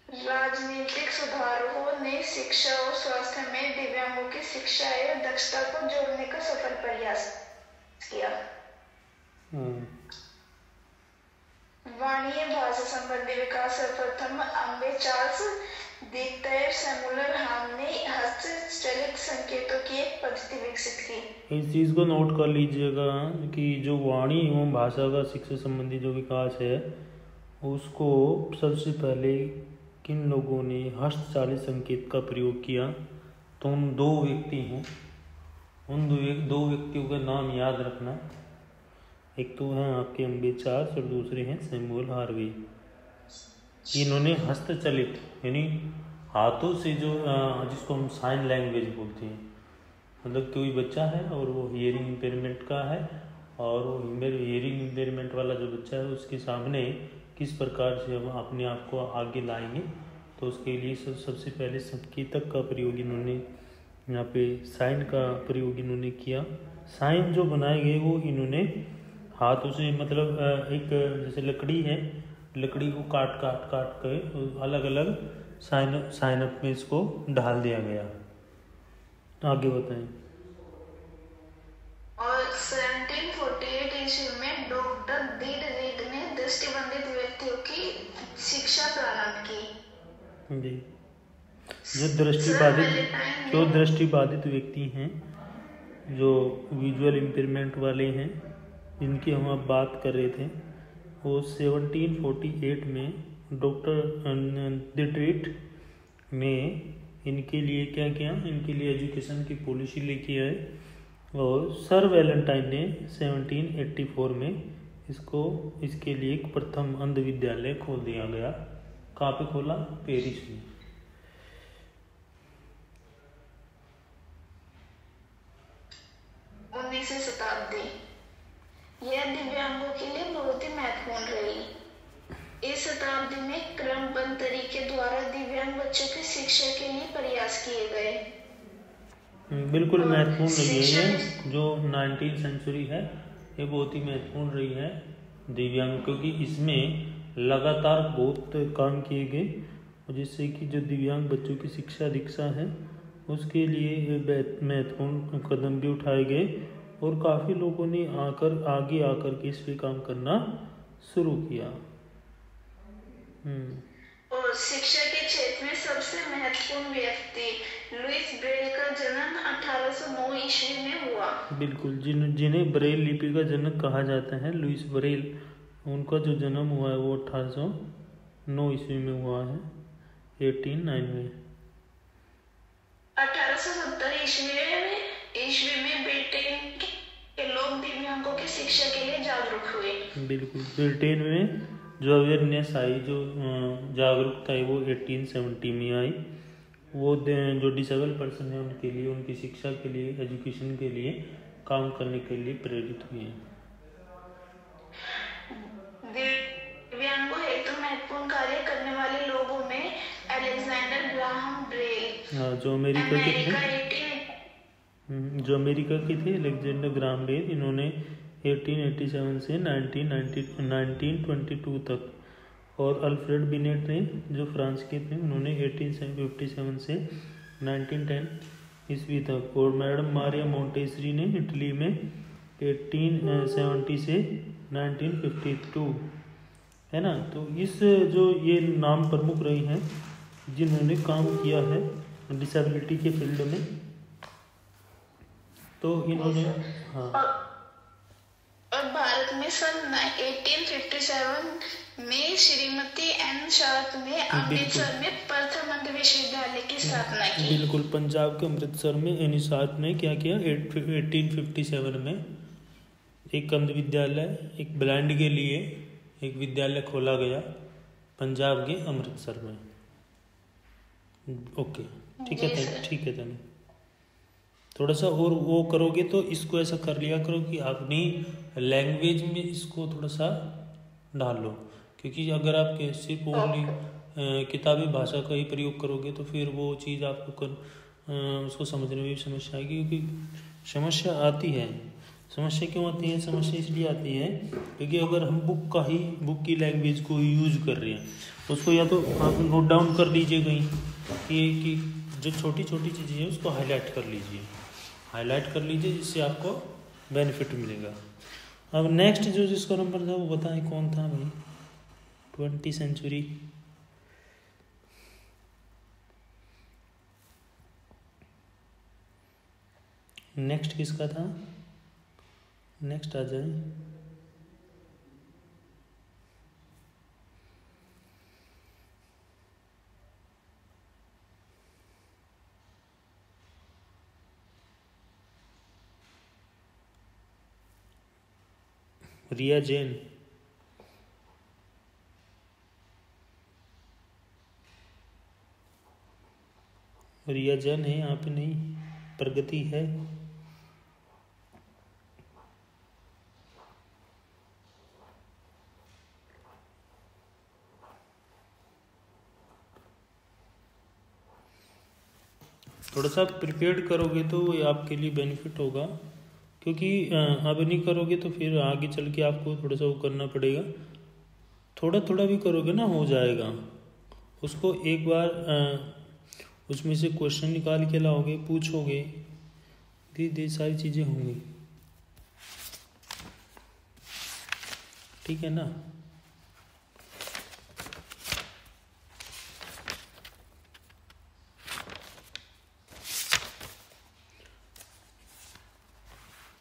Speaker 2: राजनीतिक सुधारकों ने शिक्षा और स्वास्थ्य में दिव्यांगों की शिक्षा एवं दक्षता को जोड़ने का सफल प्रयास किया। वाणिज्य भाषा संबंधी विकास सर्वप्रथम अम्बे चार्ल्स द्वितीय सैमुअल हान ने हस्तचलित संकेतों की एक पद्धति विकसित की।
Speaker 1: इस चीज़ को नोट कर लीजिएगा कि जो वाणी एवं भाषा का शिक्षा संबंधी जो विकास है, उसको सबसे पहले किन लोगों ने हस्तचालित संकेत का प्रयोग किया, तो उन दो व्यक्ति हैं। उन दो व्यक्तियों का नाम याद रखना, एक तो हैं आपके अम्बे चार्ल्स और दूसरे हैं सैमुअल हार्वे। इन्होंने हस्तचलित यानी हाथों से जो जिसको हम साइन लैंग्वेज बोलते हैं, मतलब कोई बच्चा है और वो हियरिंग इम्पेयरमेंट का है, और वो हियरिंग इम्पेयरमेंट वाला जो बच्चा है उसके सामने किस प्रकार से हम अपने आप को आगे लाएंगे, तो उसके लिए सबसे पहले संकेतक का प्रयोग इन्होंने यहाँ पे साइन का प्रयोग इन्होंने किया। साइन जो बनाए गए वो इन्होंने हाथों से, मतलब एक जैसे लकड़ी है, लकड़ी को काट के अलग अलग साइनअप में इसको ढाल दिया गया। आगे बताएं।
Speaker 2: और 1748 ईस्वी में डॉक्टर डीड रीड ने दृष्टिबाधित व्यक्तियों की शिक्षा प्रारंभ की
Speaker 1: जी। जो दृष्टिबाधित व्यक्ति हैं, जो विजुअल इम्पेयरमेंट वाले हैं, जिनकी हम अब बात कर रहे थे, वो 1748 में डॉक्टर डिट्रीट ने इनके लिए क्या किया, इनके लिए एजुकेशन की पॉलिसी लेके आए, और सर वैलेंटाइन ने 1784 में इसके लिए एक प्रथम अंध विद्यालय खोल दिया गया। कहाँ पे खोला? पेरिस में।
Speaker 2: 19वीं शताब्दी, यह दिव्यांगों के लिए बहुत ही महत्वपूर्ण रही। इस शताब्दी में क्रमबद्ध तरीके द्वारा दिव्यांग बच्चों की शिक्षा के लिए प्रयास किए गए।
Speaker 1: बिल्कुल महत्वपूर्ण रही है। जो 19वीं सेंचुरी है ये बहुत ही महत्वपूर्ण रही है दिव्यांग, क्योंकि इसमें लगातार बहुत काम किए गए, जिससे कि जो दिव्यांग बच्चों की शिक्षा दीक्षा है उसके लिए महत्वपूर्ण कदम भी उठाए गए, और काफ़ी लोगों ने आगे आकर के इस पे काम करना शुरू किया।
Speaker 2: और शिक्षा के क्षेत्र में सबसे महत्वपूर्ण व्यक्ति लुइस ब्रेल का जन्म 1809 ईस्वी में हुआ। बिल्कुल,
Speaker 1: जिन्हें ब्रेल लिपि का जनक कहा जाता है, लुइस ब्रेल, उनका जो जन्म हुआ है वो 1809 ईस्वी में हुआ है, 1809 में।
Speaker 2: 1870 ईस्वी में ब्रिटेन दिव्यांगों की शिक्षा के लिए जागरूक हुए।
Speaker 1: बिल्कुल, ब्रिटेन में जो अवेयरनेस आई, जो जागरूकता है, वो 1870 में आई। वो जो डिसेबल पर्सन है उनके लिए, उनकी शिक्षा के लिए, एजुकेशन के लिए काम करने के लिए प्रेरित हुए हैं।
Speaker 2: दिव्यांगों हेतु महत्वपूर्ण कार्य करने वाले लोगों में अलेक्जेंडर ग्राहम बेल,
Speaker 1: जो अमेरिका के थे अलेक्जेंडर ग्राहम बेल। इन्होंने 1887 से 1922 तक, और अल्फ्रेड बिनेट ने जो फ्रांस के थे, उन्होंने 1857 से 1910 ईस्वी तक, और मैडम मारिया मोंटेसरी ने इटली में 1870 से 1952, है ना। तो इस जो ये नाम प्रमुख रही हैं जिन्होंने काम किया है डिसेबिलिटी के फील्ड में, तो इन्होंने
Speaker 2: और भारत में सन 1857 में श्रीमती एन शार्प ने अमृतसर में प्रथम अंध विश्वविद्यालय की स्थापना की।
Speaker 1: बिल्कुल, पंजाब के अमृतसर में एन शार्प ने क्या किया, 1857 में एक अंध विद्यालय, एक ब्लाइंड के लिए एक विद्यालय खोला गया पंजाब के अमृतसर में। ओके, ठीक है तनु, थोड़ा सा और वो करोगे तो इसको ऐसा कर लिया करो कि अपनी लैंग्वेज में इसको थोड़ा सा डाल लो, क्योंकि अगर आप सिर्फ ओनली किताबी भाषा का ही प्रयोग करोगे तो फिर वो चीज़ आपको उसको समझने में भी समस्या आएगी। क्योंकि समस्या आती है, समस्या क्यों आती है, समस्या इसलिए आती है क्योंकि अगर हम बुक की लैंग्वेज को यूज कर रहे हैं, उसको या तो आप नोट डाउन कर लीजिए कहीं कि जो छोटी छोटी चीज़ें हैं उसको हाईलाइट कर लीजिए, जिससे आपको बेनिफिट मिलेगा। अब नेक्स्ट जो जिसका नंबर था वो बताएं कौन था भाई, 20वीं सेंचुरी। नेक्स्ट किसका था, नेक्स्ट आ जाए। रिया जैन, रिया जैन है यहाँ पे नहीं, प्रगति है। थोड़ा सा प्रिपेयर करोगे तो ये आपके लिए बेनिफिट होगा, क्योंकि अब नहीं करोगे तो फिर आगे चल के आपको थोड़ा सा वो करना पड़ेगा। थोड़ा थोड़ा भी करोगे ना हो जाएगा। उसको एक बार उसमें से क्वेश्चन निकाल के लाओगे, पूछोगे, धीरे सारी चीज़ें होंगी, ठीक है ना।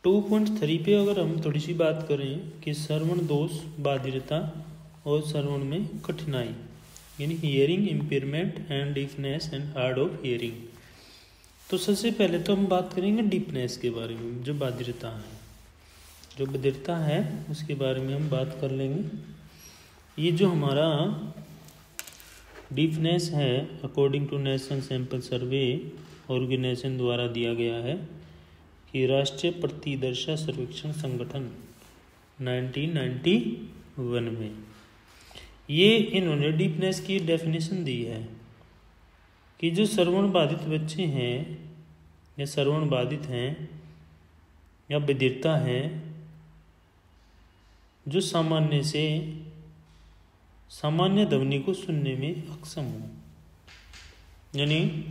Speaker 1: टू 2.3 पे अगर हम थोड़ी सी बात करें कि श्रवण दोष, बाधिरता और श्रवण में कठिनाई, यानी hearing impairment and deafness and hard of hearing. तो सबसे पहले तो हम बात करेंगे डीफनेस के बारे में, जो बाधिरता है, जो बधिरता है उसके बारे में हम बात कर लेंगे। ये जो हमारा डीफनेस है, according to national sample survey organisation द्वारा दिया गया है कि राष्ट्रीय प्रतिदर्शा सर्वेक्षण संगठन 1991 में ये इन्होंने डीफनेस की डेफिनेशन दी है कि जो श्रवण बाधित बच्चे हैं या श्रवण बाधित हैं या बधिरता है, जो सामान्य ध्वनि को सुनने में अक्षम हो। यानी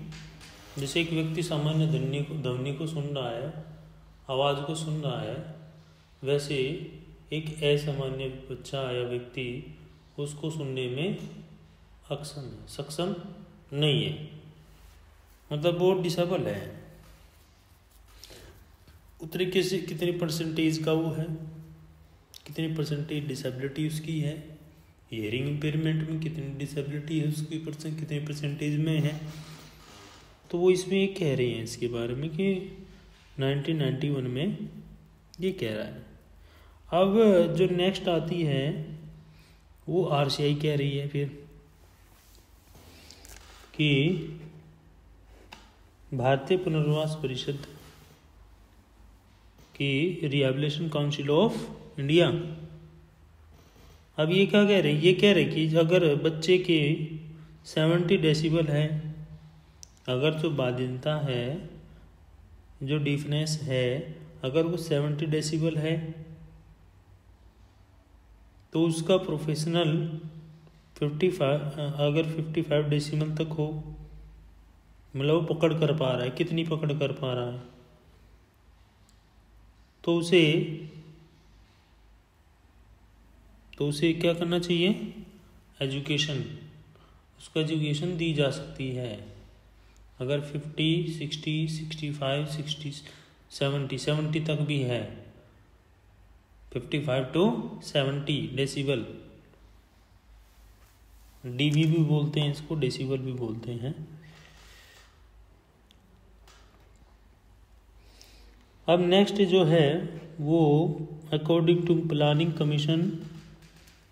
Speaker 1: जैसे एक व्यक्ति सामान्य ध्वनि को सुन रहा है, आवाज़ को सुन रहा है, वैसे एक असामान्य बच्चा या व्यक्ति उसको सुनने में सक्षम नहीं है, मतलब वो डिसेबल है। उस तरीके से कितनी परसेंटेज का वो है, कितनी परसेंटेज डिसेबिलिटी उसकी है, हियरिंग इम्पेयरमेंट में कितनी डिसेबिलिटी है उसकी, कितने परसेंटेज में है। तो वो इसमें कह रहे हैं इसके बारे में कि 1991 में ये कह रहा है अब जो नेक्स्ट आती है वो आरसीआई कह रही है फिर कि भारतीय पुनर्वास परिषद की रिहैबिलिटेशन काउंसिल ऑफ इंडिया, अब ये क्या कह रहे हैं, ये कह रहे कि अगर बच्चे के 70 डेसिबल है, अगर जो बाधिनता है, जो डीफनेस है, अगर वो 70 डेसिबल है तो उसका प्रोफेशनल 55, अगर 55 डेसिबल तक हो, मतलब वो पकड़ कर पा रहा है, कितनी पकड़ कर पा रहा है, तो उसे क्या करना चाहिए, एजुकेशन, उसको एजुकेशन दी जा सकती है। अगर 50, 60, 65, 60, 70 तक भी है, 55 to 70 डेसिबल, डीबी भी बोलते हैं इसको, डेसिबल भी बोलते हैं। अब नेक्स्ट जो है वो अकॉर्डिंग टू प्लानिंग कमीशन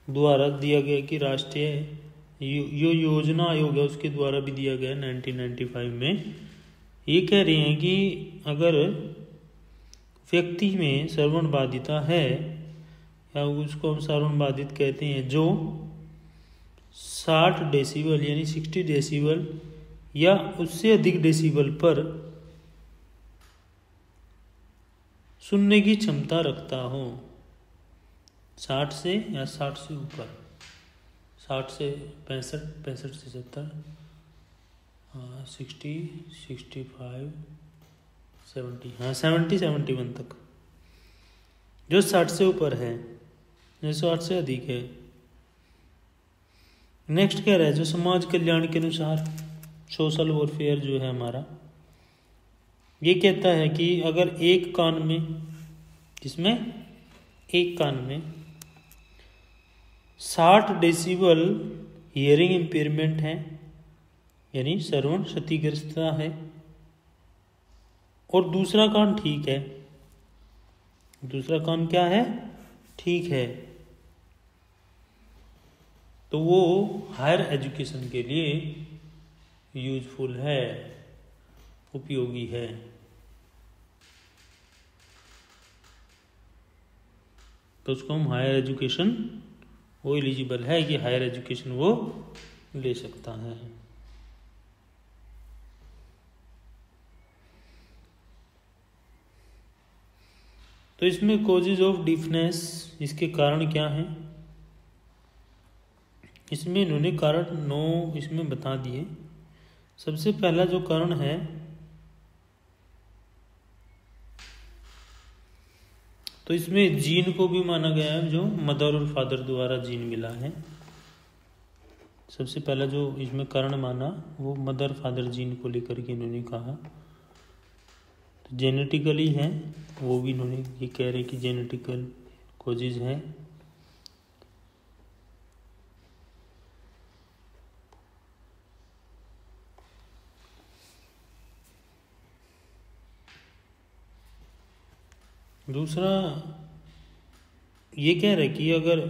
Speaker 1: द्वारा दिया गया कि राष्ट्रीय जो योजना आयोग है उसके द्वारा भी दिया गया 1995 में। ये कह रहे हैं कि अगर व्यक्ति में श्रवण बाधिता है, या उसको हम श्रवण बाधित कहते हैं, जो 60 डेसिबल यानी 60 डेसिबल या उससे अधिक डेसिबल पर सुनने की क्षमता रखता हो, 60 से या 60 से ऊपर, 60 से 65, 65 से 70, 60, 65, 70, हाँ 70, 71 तक, जो 60 से ऊपर है, जो 60 से अधिक है। नेक्स्ट कह रहा है जो समाज कल्याण के अनुसार सोशल वेलफेयर जो है हमारा, ये कहता है कि अगर एक कान में, जिसमें एक कान में 60 डेसिबल हियरिंग इम्पेयरमेंट है, यानी श्रवण क्षतिग्रस्तता है, और दूसरा कान ठीक है, दूसरा कान क्या है, ठीक है, तो वो हायर एजुकेशन के लिए यूजफुल है, उपयोगी है। तो उसको हम हायर एजुकेशन, वो एलिजिबल है कि हायर एजुकेशन वो ले सकता है। तो इसमें कॉजेज ऑफ डीफनेस, इसके कारण क्या हैं, इसमें इन्होंने कारण 9 इसमें बता दिए। सबसे पहला जो कारण है तो इसमें जीन को भी माना गया है, जो मदर और फादर द्वारा जीन मिला है। सबसे पहला जो इसमें कारण माना वो मदर फादर जीन को लेकर के इन्होंने कहा, तो जेनेटिकली है, वो भी इन्होंने ये कह रहे कि जेनेटिकल कॉजेज है। दूसरा ये कह रहे कि अगर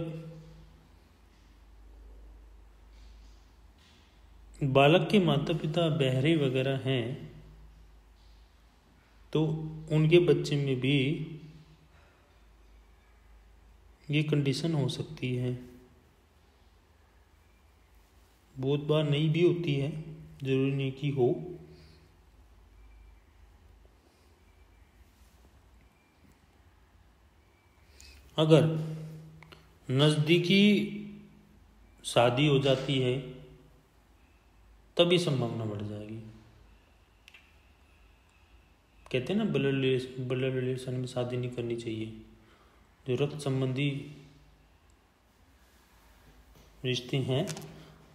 Speaker 1: बालक के माता पिता बहरे वगैरह हैं तो उनके बच्चे में भी ये कंडीशन हो सकती है। बहुत बार नहीं भी होती है, जरूरी नहीं कि हो। अगर नज़दीकी शादी हो जाती है तभी संभावना बढ़ जाएगी। कहते हैं ना ब्लड रिलेशन में शादी नहीं करनी चाहिए, जो रक्त संबंधी रिश्ते हैं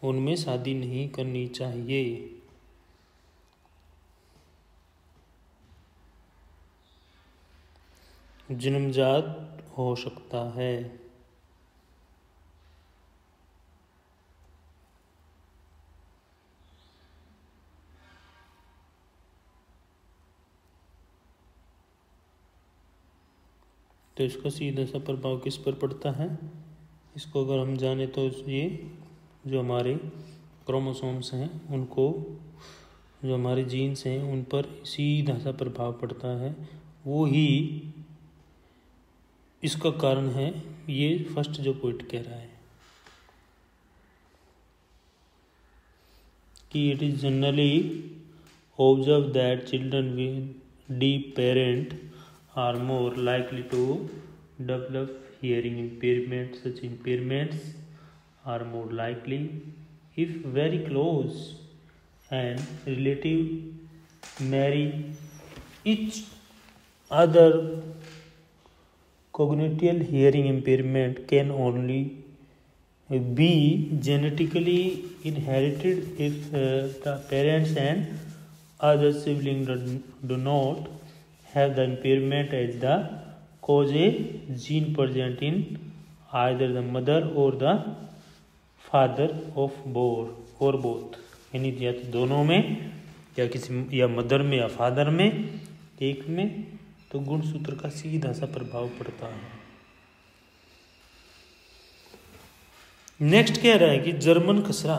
Speaker 1: उनमें शादी नहीं करनी चाहिए। जन्मजात हो सकता है। तो इसका सीधा सा प्रभाव किस पर पड़ता है? इसको अगर हम जाने तो ये जो हमारे क्रोमोसोम्स हैं उनको, जो हमारे जीन्स हैं उन पर सीधा सा प्रभाव पड़ता है। वो ही इसका कारण है, ये फर्स्ट जो पॉइंट कह रहा है कि it is generally observe that children with deaf parent are more likely to develop hearing impairment. Such impairments are more likely if very close and relative marry each other. Congenital hearing impairment can only be genetically inherited if the parents and other siblings do not have the impairment as the cause. A gene present in either the mother or the father of both or both, यानी या तो दोनों में या किसी या mother में या फादर में एक में, तो गुणसूत्र का सीधा सा प्रभाव पड़ता है। नेक्स्ट कह रहा है कि जर्मन खसरा।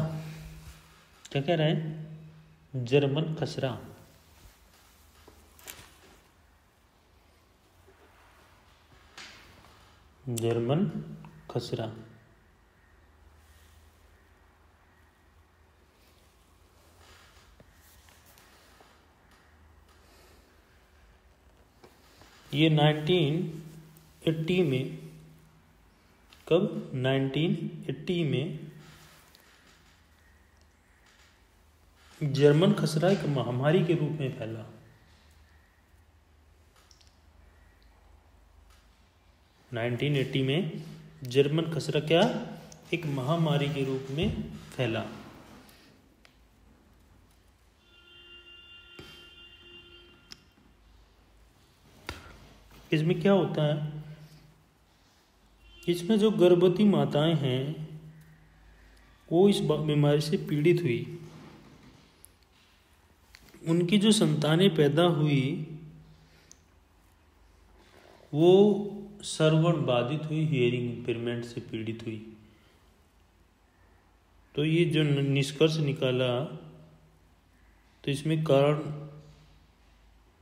Speaker 1: क्या कह रहा है? जर्मन खसरा। जर्मन खसरा ये 1980 में, कब? 1980 में जर्मन खसरा एक महामारी के रूप में फैला। 1980 में जर्मन खसरा क्या? एक महामारी के रूप में फैला। इसमें क्या होता है? इसमें जो गर्भवती माताएं हैं वो इस बीमारी से पीड़ित हुई, उनकी जो संतानें पैदा हुई वो श्रवण बाधित हुई, हियरिंग इम्पेयरमेंट से पीड़ित हुई। तो ये जो निष्कर्ष निकाला, तो इसमें कारण,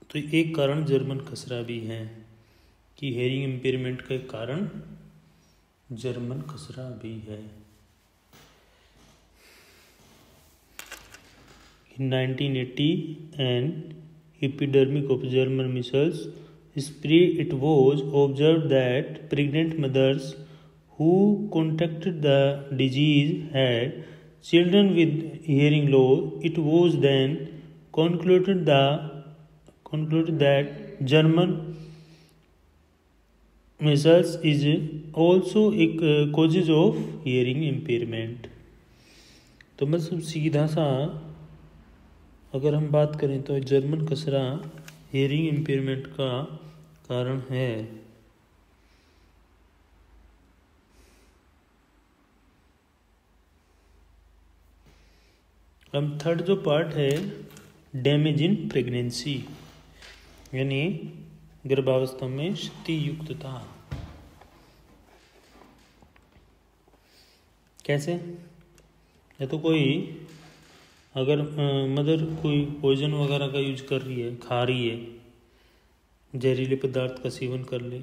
Speaker 1: तो एक कारण जर्मन खसरा भी है कि हियरिंग इम्पेयरमेंट का एक कारण जर्मन खसरा भी है। In 1980 an epidemic of German measles spread. It was observed that pregnant mothers who contracted the disease had children with hearing loss. It was then concluded that German measles is also a causes of hearing impairment. तो मतलब सीधा सा अगर हम बात करें तो German खसरा हियरिंग इम्पेयरमेंट का कारण है। अब थर्ड जो पार्ट है, डैमेज इन प्रेगनेंसी, यानी गर्भावस्था में क्षति युक्तता। कैसे? या तो कोई अगर मदर कोई पॉइजन वगैरह का यूज कर रही है, खा रही है, जहरीले पदार्थ का सेवन कर ले,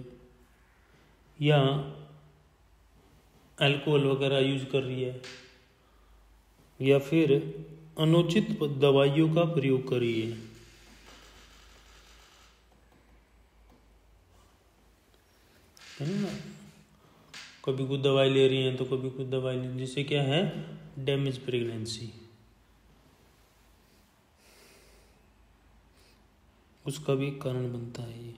Speaker 1: या अल्कोहल वगैरह यूज कर रही है, या फिर अनुचित दवाइयों का प्रयोग कर रही है, ना? कभी कुछ दवाई ले रही हैं तो कभी कुछ दवाई ले, जिससे क्या है? डैमेज प्रेगनेंसी, उसका भी एक कारण बनता है ये।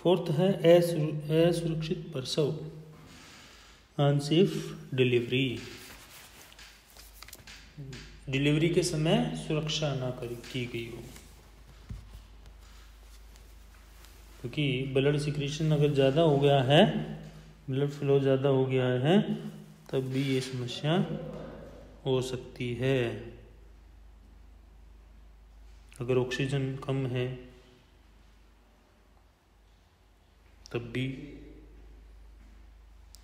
Speaker 1: फोर्थ है असुरक्षित प्रसव, अनसेफ डिलीवरी। डिलीवरी के समय सुरक्षा ना की गई हो, क्योंकि ब्लड सिक्रीशन अगर ज़्यादा हो गया है, ब्लड फ्लो ज़्यादा हो गया है, तब भी ये समस्या हो सकती है। अगर ऑक्सीजन कम है तब भी,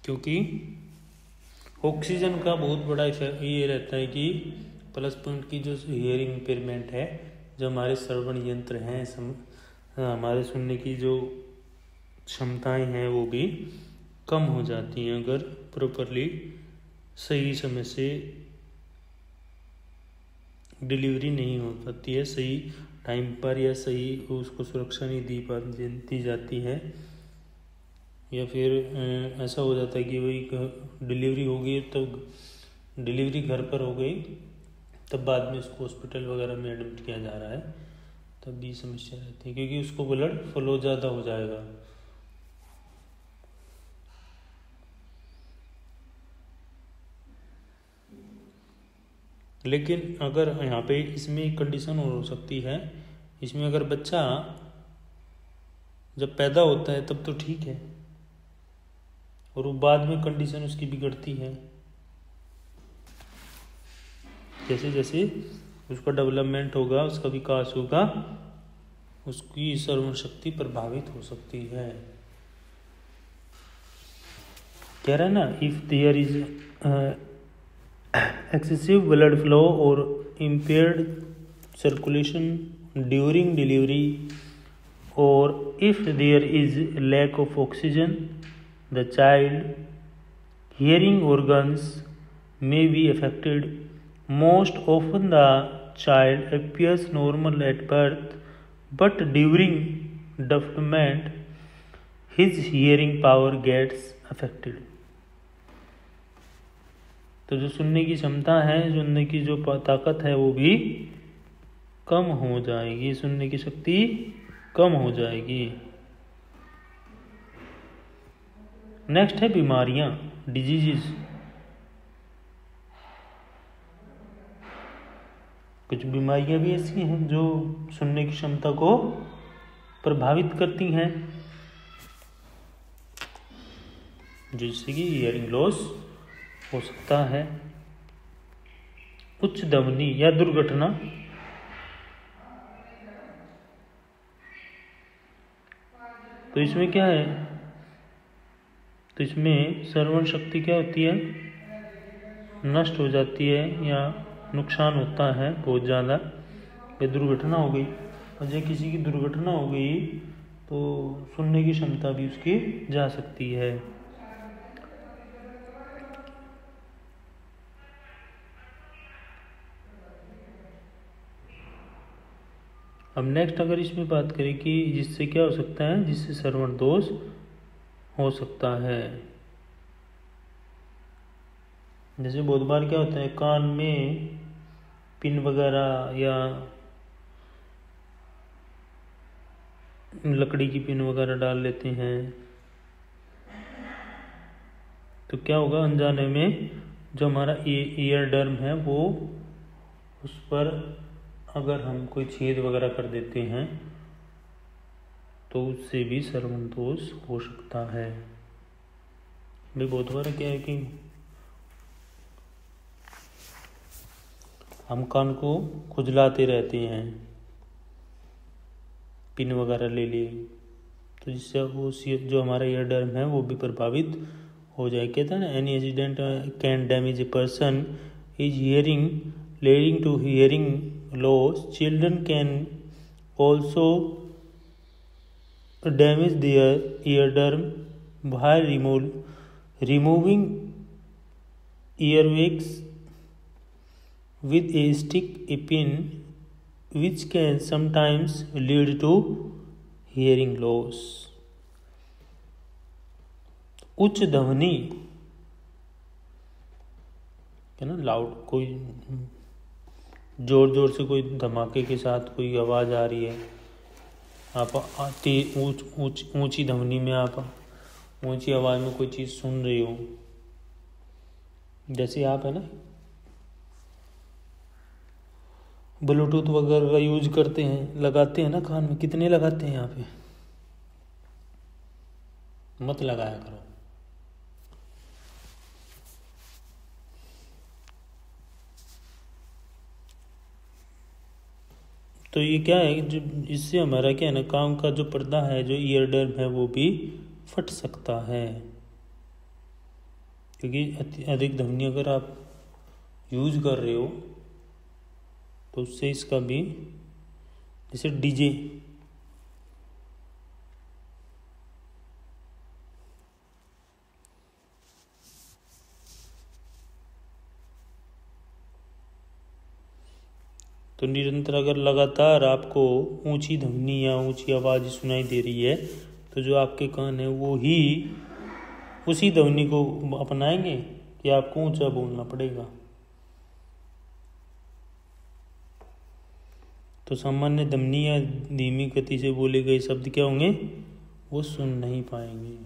Speaker 1: क्योंकि ऑक्सीजन का बहुत बड़ा इफेक्ट ये रहता है कि प्लस पॉइंट की जो हियरिंग इम्पेयरमेंट है, जो हमारे श्रवण यंत्र हैं, हमारे सुनने की जो क्षमताएं हैं वो भी कम हो जाती हैं अगर प्रॉपरली सही समय से डिलीवरी नहीं हो पाती है, सही टाइम पर या सही उसको सुरक्षा नहीं दी जाती है, या फिर ऐसा हो जाता है कि वही डिलीवरी हो गई तब डिलीवरी घर पर हो गई, तब बाद में उसको हॉस्पिटल वगैरह में एडमिट किया जा रहा है, तब भी समस्या रहती है क्योंकि उसको ब्लड फ्लो ज़्यादा हो जाएगा। लेकिन अगर यहाँ पे इसमें एक कंडीशन और हो सकती है, इसमें अगर बच्चा जब पैदा होता है तब तो ठीक है, और वो बाद में कंडीशन उसकी बिगड़ती है, जैसे जैसे उसका डेवलपमेंट होगा, उसका विकास होगा, उसकी श्रवण शक्ति प्रभावित हो सकती है। कह रहा है ना, if there is excessive blood flow or impaired circulation during delivery, or if there is lack of oxygen, the child hearing organs may be affected. Most often the child appears normal at birth, but during development his hearing power gets affected. तो जो सुनने की क्षमता है, सुनने की जो ताकत है वो भी कम हो जाएगी, सुनने की शक्ति कम हो जाएगी। नेक्स्ट है बीमारियां, डिजीजेस। कुछ बीमारियां भी ऐसी हैं जो सुनने की क्षमता को प्रभावित करती हैं, जिससे कि हियरिंग लॉस हो सकता है। उच्च ध्वनि या दुर्घटना, तो इसमें क्या है, तो इसमें श्रवण शक्ति क्या होती है, नष्ट हो जाती है या नुकसान होता है बहुत ज़्यादा। ये दुर्घटना हो गई, और जब किसी की दुर्घटना हो गई तो सुनने की क्षमता भी उसकी जा सकती है। अब नेक्स्ट अगर इसमें बात करें कि जिससे क्या हो सकता है, जिससे श्रवण दोष हो सकता है, जैसे बहुत बार क्या होता है, कान में पिन वगैरह या लकड़ी की पिन वगैरह डाल लेते हैं, तो क्या होगा, अनजाने में जो हमारा ईयर डर्म है वो उस पर अगर हम कोई छेद वगैरह कर देते हैं तो उससे भी श्रवण दोष हो सकता है। भाई बहुत बार क्या है कि हम कान को खुजलाते रहते हैं, पिन वगैरह ले लिए, तो जिससे वो जो हमारा ईयर डर्म है वो भी प्रभावित हो जाए। कहते हैं ना, any accident can damage a person is hearing leading to hearing loss. Children can also damage their eardrum by removing earwax with a stick, a pin, which can sometimes lead to hearing loss. उच्च ध्वनि है ना, loud, कोई जोर जोर से कोई धमाके के साथ कोई आवाज़ आ रही है, आप ऊंची ध्वनि में आप ऊंची आवाज़ में कोई चीज़ सुन रही हो, जैसे आप है ना ब्लूटूथ वगैरह का यूज करते हैं, लगाते हैं ना कान में, कितने लगाते हैं यहाँ पे, मत लगाया करो। तो ये क्या है, जो इससे हमारा क्या है ना, कान का जो पर्दा है, जो ईयर डर्म है, वो भी फट सकता है, क्योंकि अधिक ध्वनि अगर आप यूज कर रहे हो तो उससे इसका भी, जैसे डीजे, तो निरंतर अगर लगातार आपको ऊंची ध्वनि या ऊंची आवाज़ सुनाई दे रही है तो जो आपके कान है वो ही उसी ध्वनि को अपनाएंगे कि आपको ऊंचा बोलना पड़ेगा। तो सामान्य ध्वनि या धीमी गति से बोले गए शब्द क्या होंगे, वो सुन नहीं पाएंगे।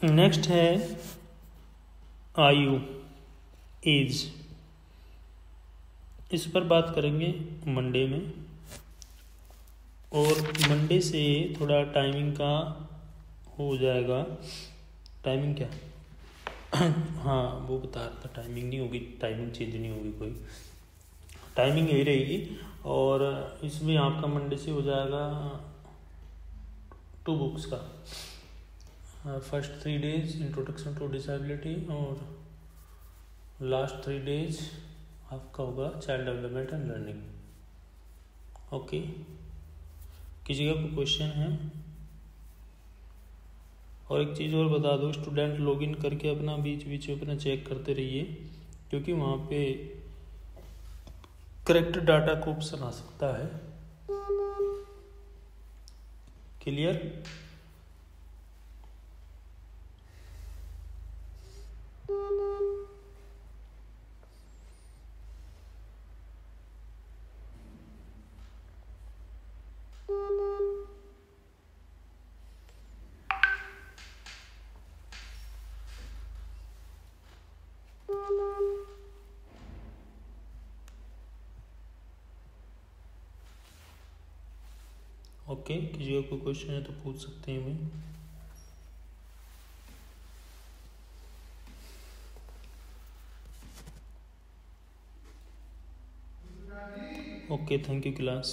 Speaker 1: नेक्स्ट है आयु, एज। इस पर बात करेंगे मंडे में, और मंडे से थोड़ा टाइमिंग का हो जाएगा। टाइमिंग क्या हाँ वो बता रहा था, टाइमिंग नहीं होगी, टाइमिंग चेंज नहीं होगी, कोई टाइमिंग यही रहेगी। और इसमें आपका मंडे से हो जाएगा 2 बुक्स का, first 3 days introduction to disability, और लास्ट 3 days आपका होगा child development and learning. Okay, किसी का कोई क्वेश्चन है? और एक चीज़ और बता दो, स्टूडेंट लॉगिन करके अपना बीच बीच में अपना चेक करते रहिए, क्योंकि वहाँ पे करेक्ट डाटा को ऑप्शन आ सकता है। क्लियर? ओके, किसी का कोई क्वेश्चन है तो पूछ सकते हैं भाई। Okay, thank you class.